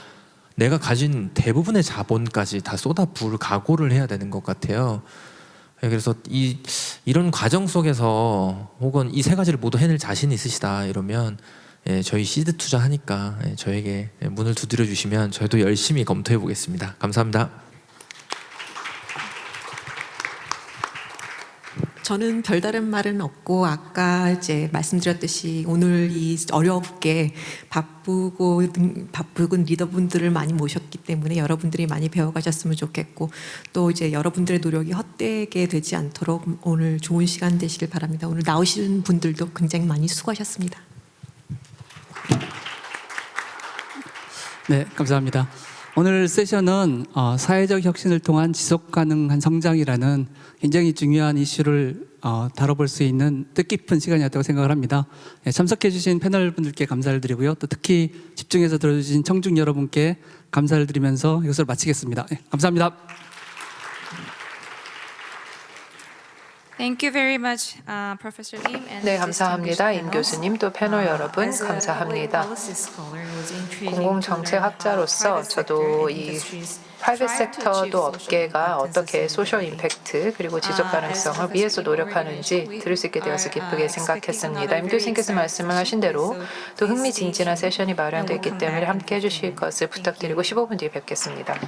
내가 가진 대부분의 자본까지 다 쏟아부을 각오를 해야 되는 것 같아요. 그래서 이런 과정 속에서 혹은 이 세 가지를 모두 해낼 자신 있으시다 이러면 저희 시드 투자하니까 저에게 문을 두드려 주시면 저희도 열심히 검토해 보겠습니다. 감사합니다. 저는 별다른 말은 없고 아까 이제 말씀드렸듯이 오늘 이 어렵게 바쁘군 리더분들을 많이 모셨기 때문에 여러분들이 많이 배워가셨으면 좋겠고 또 이제 여러분들의 노력이 헛되게 되지 않도록 오늘 좋은 시간 되시길 바랍니다. 오늘 나오시는 분들도 굉장히 많이 수고하셨습니다. 네, 감사합니다. 오늘 세션은 사회적 혁신을 통한 지속가능한 성장이라는 굉장히 중요한 이슈를 다뤄볼 수 있는 뜻깊은 시간이었다고 생각을 합니다. 참석해 주신 패널 분들께 감사를 드리고요. 또 특히 집중해서 들어주신 청중 여러분께 감사를 드리면서 이것을 마치겠습니다. 감사합니다. Thank you very much, Professor Lim. 네, 감사합니다. 임 교수님 또 패널 여러분 감사합니다. 공공정책학자로서 저도 이 프라이빗 섹터도 업계가 어떻게 소셜 임팩트 그리고 지속 가능성을 위해서 노력하는지 들을 수 있게 되어서 기쁘게 생각했습니다. 임 교수님께서 말씀을 하신 대로 또 흥미진진한 세션이 마련되어 있기 때문에 함께해 주실 것을 부탁드리고 15분 뒤에 뵙겠습니다.